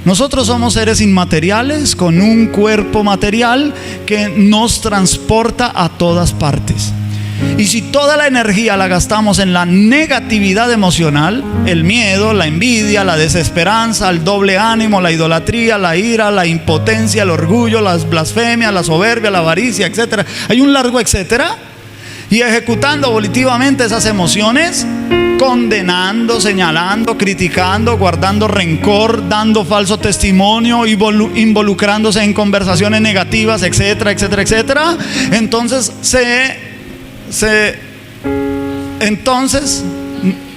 [SPEAKER 1] Nosotros somos seres inmateriales con un cuerpo material que nos transporta a todas partes. Y si toda la energía la gastamos en la negatividad emocional, el miedo, la envidia, la desesperanza, el doble ánimo, la idolatría, la ira, la impotencia, el orgullo, las blasfemias, la soberbia, la avaricia, etc. Hay un largo etcétera. Y ejecutando volitivamente esas emociones, condenando, señalando, criticando, guardando rencor, dando falso testimonio, involucrándose en conversaciones negativas, etcétera, etcétera, etcétera. Entonces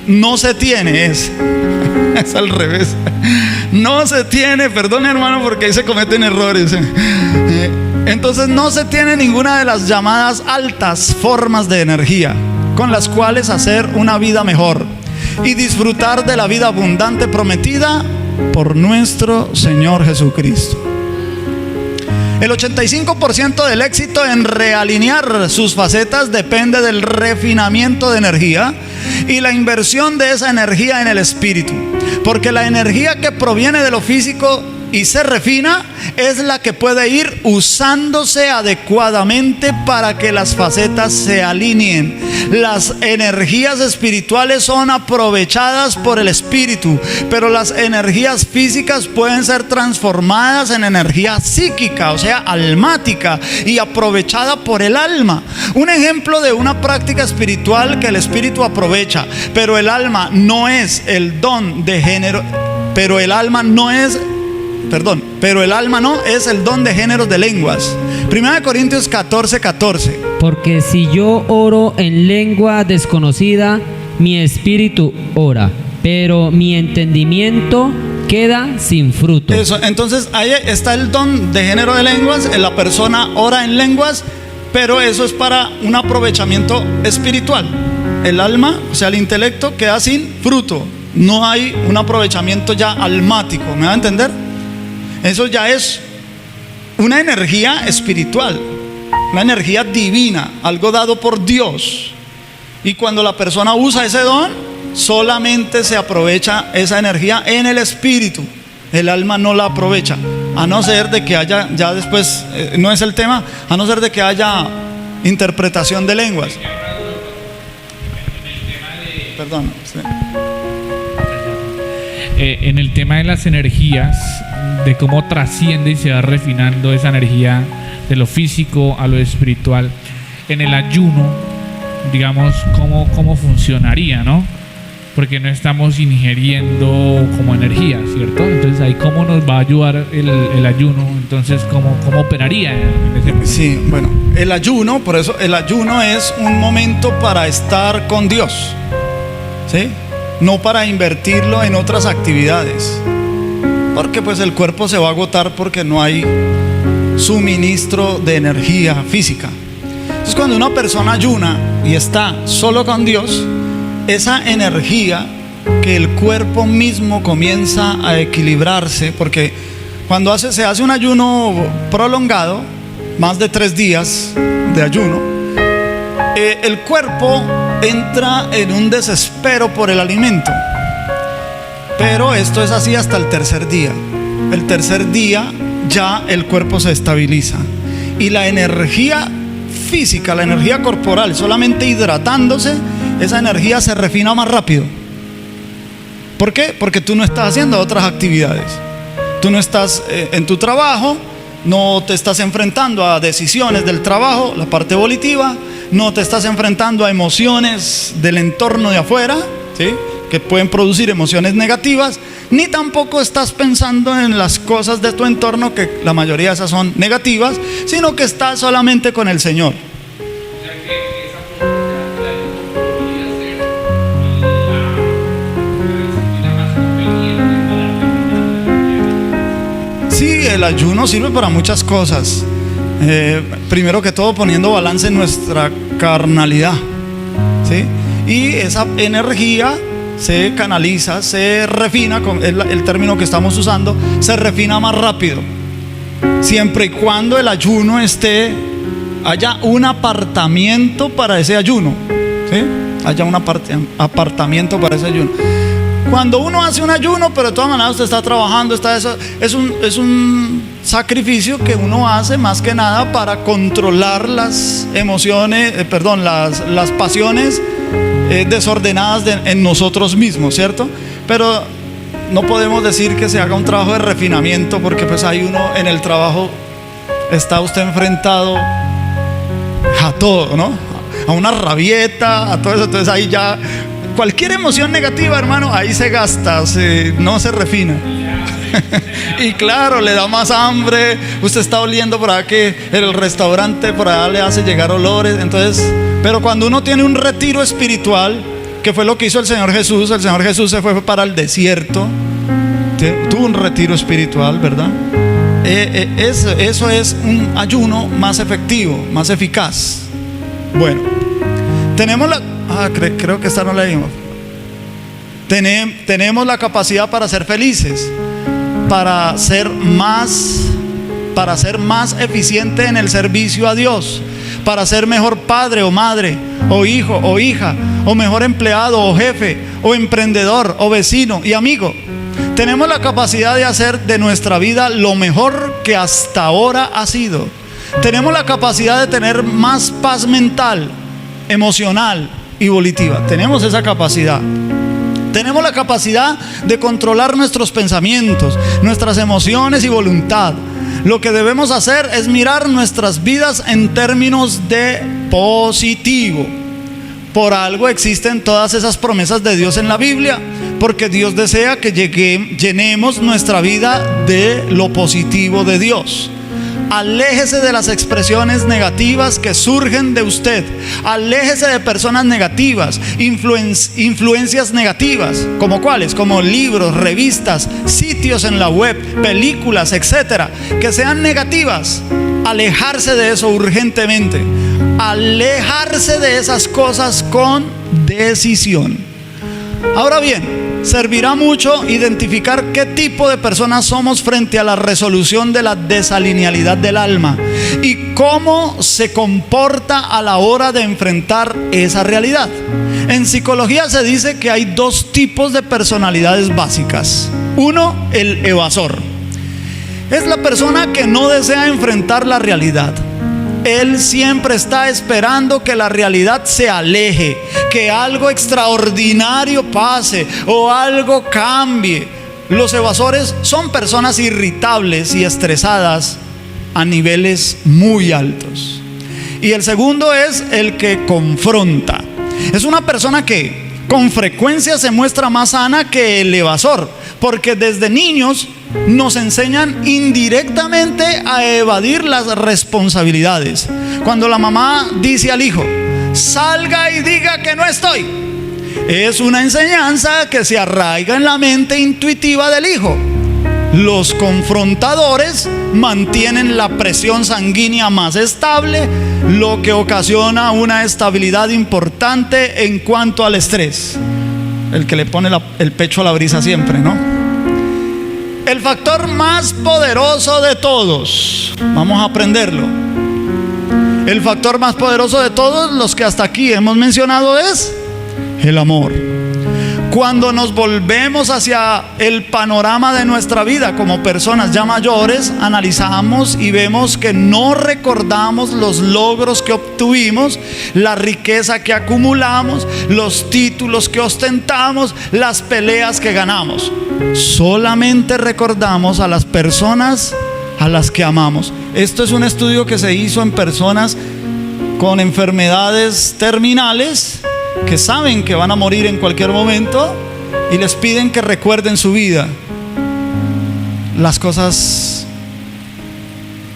[SPEAKER 1] no se tiene, es al revés. No se tiene, perdón hermano porque ahí se cometen errores. Entonces no se tiene ninguna de las llamadas altas formas de energía con las cuales hacer una vida mejor y disfrutar de la vida abundante prometida por nuestro Señor Jesucristo. El 85% del éxito en realinear sus facetas depende del refinamiento de energía y la inversión de esa energía en el espíritu, porque la energía que proviene de lo físico y se refina es la que puede ir usándose adecuadamente para que las facetas se alineen. Las energías espirituales son aprovechadas por el espíritu, pero las energías físicas pueden ser transformadas en energía psíquica, o sea, almática, y aprovechada por el alma. Un ejemplo de una práctica espiritual que el espíritu aprovecha, pero el alma no es el don de género, pero el alma no es el don de géneros de lenguas. 1 Corintios 14:14.
[SPEAKER 2] Porque si yo oro en lengua desconocida, mi espíritu ora, pero mi entendimiento queda sin fruto.
[SPEAKER 1] Eso, entonces ahí está el don de género de lenguas. La persona ora en lenguas, pero eso es para un aprovechamiento espiritual. El alma, o sea, el intelecto, queda sin fruto. No hay un aprovechamiento ya almático. ¿Me va a entender? Eso ya es una energía espiritual, una energía divina, algo dado por Dios. Y cuando la persona usa ese don, solamente se aprovecha esa energía en el espíritu. El alma no la aprovecha, a no ser de que haya, ya después, no es el tema, a no ser de que haya interpretación de lenguas. Perdón. Sí.
[SPEAKER 3] En el tema de las energías, de cómo trasciende y se va refinando esa energía de lo físico a lo espiritual, en el ayuno, digamos, cómo funcionaría, ¿no? Porque no estamos ingiriendo como energía, ¿cierto? Entonces ahí cómo nos va a ayudar el ayuno, entonces cómo operaría en ese momento.
[SPEAKER 1] Sí, bueno, el ayuno, por eso el ayuno es un momento para estar con Dios, ¿sí? No para invertirlo en otras actividades, porque pues el cuerpo se va a agotar porque no hay suministro de energía física. Entonces cuando una persona ayuna y está solo con Dios, esa energía que el cuerpo mismo comienza a equilibrarse, porque cuando se hace un ayuno prolongado, más de 3 días de ayuno, el cuerpo entra en un desespero por el alimento. Pero esto es así hasta el 3er día. El 3er día ya el cuerpo se estabiliza y la energía física, la energía corporal, solamente hidratándose, esa energía se refina más rápido. ¿Por qué? Porque tú no estás haciendo otras actividades. Tú no estás en tu trabajo, no te estás enfrentando a decisiones del trabajo, la parte volitiva, no te estás enfrentando a emociones del entorno de afuera, ¿sí?, que pueden producir emociones negativas, ni tampoco estás pensando en las cosas de tu entorno, que la mayoría de esas son negativas, sino que estás solamente con el Señor. Sí, el ayuno sirve para muchas cosas. Primero que todo, poniendo balance en nuestra carnalidad, ¿sí? Y esa energía se canaliza, se refina, es el término que estamos usando, se refina más rápido. Siempre y cuando el ayuno haya un apartamiento para ese ayuno, ¿sí? Haya un apartamiento para ese ayuno. Cuando uno hace un ayuno, pero de todas maneras usted está trabajando, es un sacrificio que uno hace más que nada para controlar las emociones, las pasiones desordenadas en nosotros mismos, ¿cierto? Pero no podemos decir que se haga un trabajo de refinamiento, porque pues hay uno en el trabajo, está usted enfrentado a todo, ¿no? A una rabieta, a todo eso. Entonces ahí ya cualquier emoción negativa, hermano, ahí se gasta, no se refina. Y claro, le da más hambre. Usted está oliendo por allá que el restaurante por allá le hace llegar olores. Entonces, pero cuando uno tiene un retiro espiritual, que fue lo que hizo el Señor Jesús se fue para el desierto, tuvo un retiro espiritual, ¿verdad? Eso es un ayuno más efectivo, más eficaz. Bueno, tenemos creo que esta no la vimos. Tenemos la capacidad para ser felices, para ser más eficiente en el servicio a Dios, para ser mejor padre o madre, o hijo o hija, o mejor empleado o jefe, o emprendedor, o vecino y amigo. Tenemos la capacidad de hacer de nuestra vida lo mejor que hasta ahora ha sido. Tenemos la capacidad de tener más paz mental, emocional y volitiva. Tenemos esa capacidad. Tenemos la capacidad de controlar nuestros pensamientos, nuestras emociones y voluntad. Lo que debemos hacer es mirar nuestras vidas en términos de positivo. Por algo existen todas esas promesas de Dios en la Biblia, porque Dios desea que llenemos nuestra vida de lo positivo de Dios. Aléjese de las expresiones negativas que surgen de usted. Aléjese de personas negativas, influencias negativas. ¿Como cuáles? Como libros, revistas, sitios en la web, películas, etcétera, que sean negativas. Alejarse de eso urgentemente. Alejarse de esas cosas con decisión. Ahora bien, servirá mucho identificar qué tipo de personas somos frente a la resolución de la desalinealidad del alma y cómo se comporta a la hora de enfrentar esa realidad. En psicología se dice que hay dos tipos de personalidades básicas. Uno, el evasor. Es la persona que no desea enfrentar la realidad. Él siempre está esperando que la realidad se aleje, que algo extraordinario pase o algo cambie. Los evasores son personas irritables y estresadas a niveles muy altos. Y el segundo es el que confronta. Es una persona que con frecuencia se muestra más sana que el evasor, porque desde niños nos enseñan indirectamente a evadir las responsabilidades. Cuando la mamá dice al hijo, salga y diga que no estoy, es una enseñanza que se arraiga en la mente intuitiva del hijo. Los confrontadores mantienen la presión sanguínea más estable, lo que ocasiona una estabilidad importante en cuanto al estrés. El que le pone el pecho a la brisa siempre, ¿no? El factor más poderoso de todos, vamos a aprenderlo. El factor más poderoso de todos los que hasta aquí hemos mencionado es el amor. Cuando nos volvemos hacia el panorama de nuestra vida como personas ya mayores, analizamos y vemos que no recordamos los logros que obtuvimos, la riqueza que acumulamos, los títulos que ostentamos, las peleas que ganamos. Solamente recordamos a las personas a las que amamos. Esto es un estudio que se hizo en personas con enfermedades terminales que saben que van a morir en cualquier momento y les piden que recuerden su vida. Las cosas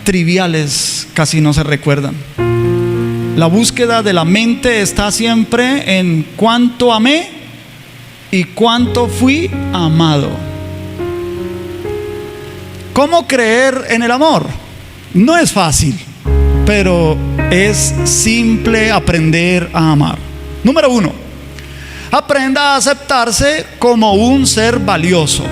[SPEAKER 1] triviales casi no se recuerdan. La búsqueda de la mente está siempre en cuánto amé y cuánto fui amado. ¿Cómo creer en el amor? No es fácil, pero es simple aprender a amar. Número 1, aprenda a aceptarse como un ser valioso,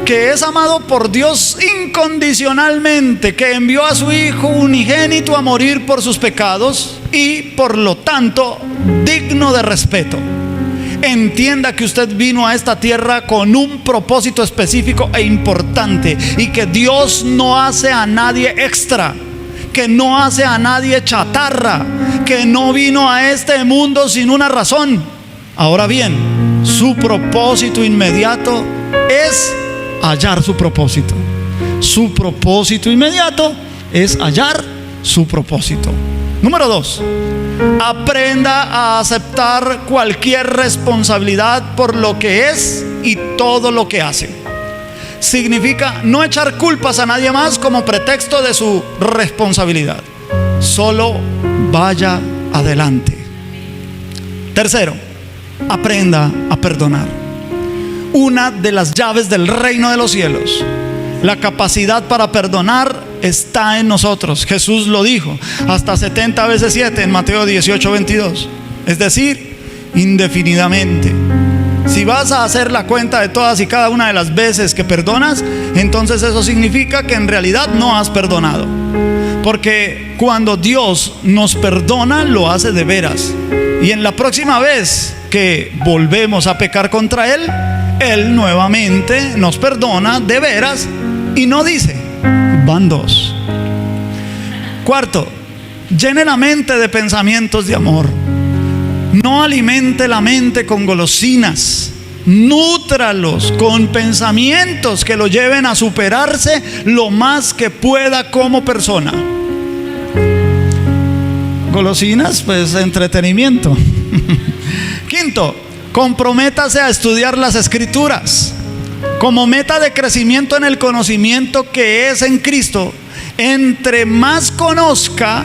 [SPEAKER 1] que es amado por Dios incondicionalmente, que envió a su Hijo unigénito a morir por sus pecados y por lo tanto digno de respeto. Entienda que usted vino a esta tierra con un propósito específico e importante, y que Dios no hace a nadie extra, que no hace a nadie chatarra, que no vino a este mundo sin una razón. Ahora bien, su propósito inmediato es hallar su propósito. Su propósito inmediato es hallar su propósito. Número 2, aprenda a aceptar cualquier responsabilidad por lo que es y todo lo que hace. Significa no echar culpas a nadie más como pretexto de su responsabilidad. Solo vaya adelante. Tercero, aprenda a perdonar. Una de las llaves del reino de los cielos, la capacidad para perdonar, está en nosotros. Jesús lo dijo, hasta 70 veces 7 en Mateo 18:22. Es decir, indefinidamente. Si vas a hacer la cuenta de todas y cada una de las veces que perdonas, entonces eso significa que en realidad no has perdonado. Porque cuando Dios nos perdona, lo hace de veras. Y en la próxima vez que volvemos a pecar contra Él, Él nuevamente nos perdona de veras y no dice, van dos. Cuarto, llene la mente de pensamientos de amor. No alimente la mente con golosinas. Nútralos con pensamientos que lo lleven a superarse lo más que pueda como persona. Golosinas, pues entretenimiento. Quinto, comprométase a estudiar las Escrituras como meta de crecimiento en el conocimiento que es en Cristo. Entre más conozca,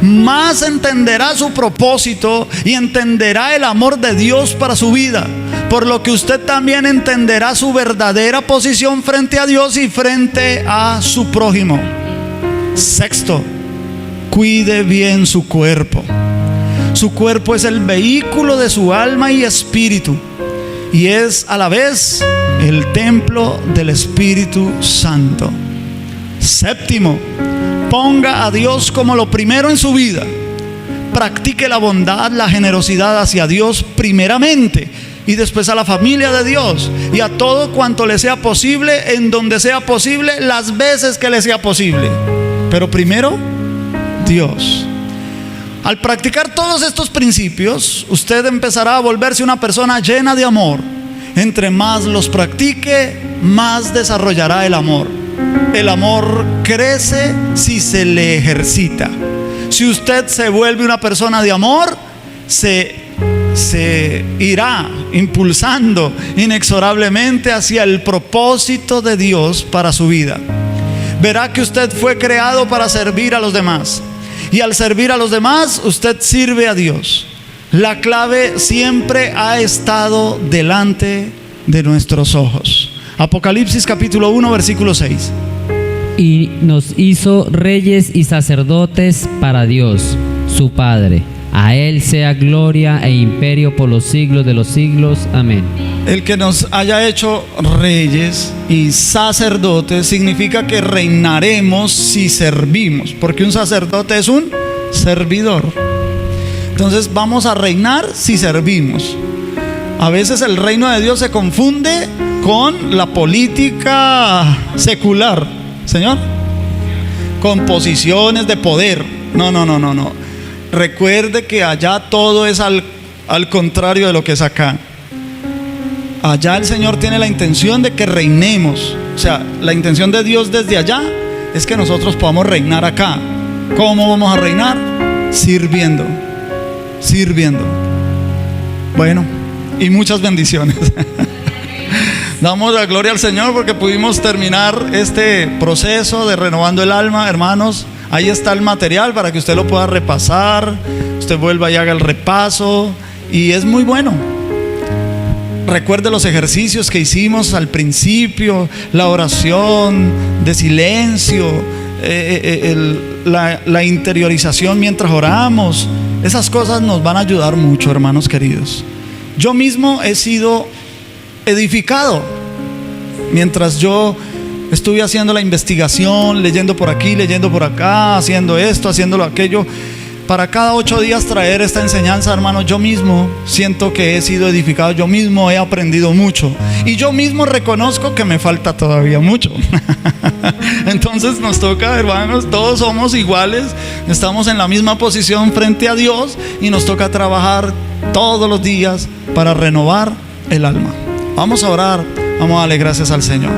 [SPEAKER 1] más entenderá su propósito y entenderá el amor de Dios para su vida, por lo que usted también entenderá su verdadera posición frente a Dios y frente a su prójimo. Sexto, cuide bien su cuerpo. Su cuerpo es el vehículo de su alma y espíritu, y es a la vez el templo del Espíritu Santo. Séptimo, ponga a Dios como lo primero en su vida. Practique la bondad, la generosidad hacia Dios primeramente, y después a la familia de Dios y a todo cuanto le sea posible, en donde sea posible, las veces que le sea posible. Pero primero, Dios. Al practicar todos estos principios, usted empezará a volverse una persona llena de amor. Entre más los practique, más desarrollará el amor. El amor crece si se le ejercita. Si usted se vuelve una persona de amor, se irá impulsando inexorablemente hacia el propósito de Dios para su vida. Verá que usted fue creado para servir a los demás, y al servir a los demás, usted sirve a Dios. La clave siempre ha estado delante de nuestros ojos. Apocalipsis capítulo 1, versículo 6.
[SPEAKER 2] Y nos hizo reyes y sacerdotes para Dios, su Padre. A Él sea gloria e imperio por los siglos de los siglos. Amén.
[SPEAKER 1] El que nos haya hecho reyes y sacerdotes significa que reinaremos si servimos, porque un sacerdote es un servidor. Entonces vamos a reinar si servimos. A veces el reino de Dios se confunde con la política secular, Señor, con posiciones de poder. No. Recuerde que allá todo es al contrario de lo que es acá. Allá el Señor tiene la intención de que reinemos. O sea, la intención de Dios desde allá es que nosotros podamos reinar acá. ¿Cómo vamos a reinar? Sirviendo. Bueno, y muchas bendiciones. Damos la gloria al Señor porque pudimos terminar este proceso de renovando el alma, hermanos. Ahí está el material para que usted lo pueda repasar. Usted vuelva y haga el repaso, y es muy bueno. Recuerde los ejercicios que hicimos al principio, la oración de silencio, la interiorización mientras oramos. Esas cosas nos van a ayudar mucho, hermanos queridos. Yo mismo he sido edificado. Mientras yo estuve haciendo la investigación, leyendo por aquí, leyendo por acá, haciendo esto, haciéndolo aquello, para cada 8 días traer esta enseñanza, hermanos, yo mismo siento que he sido edificado, yo mismo he aprendido mucho y yo mismo reconozco que me falta todavía mucho. Entonces nos toca, hermanos, todos somos iguales, estamos en la misma posición frente a Dios y nos toca trabajar todos los días para renovar el alma. Vamos a orar, vamos a darle gracias al Señor.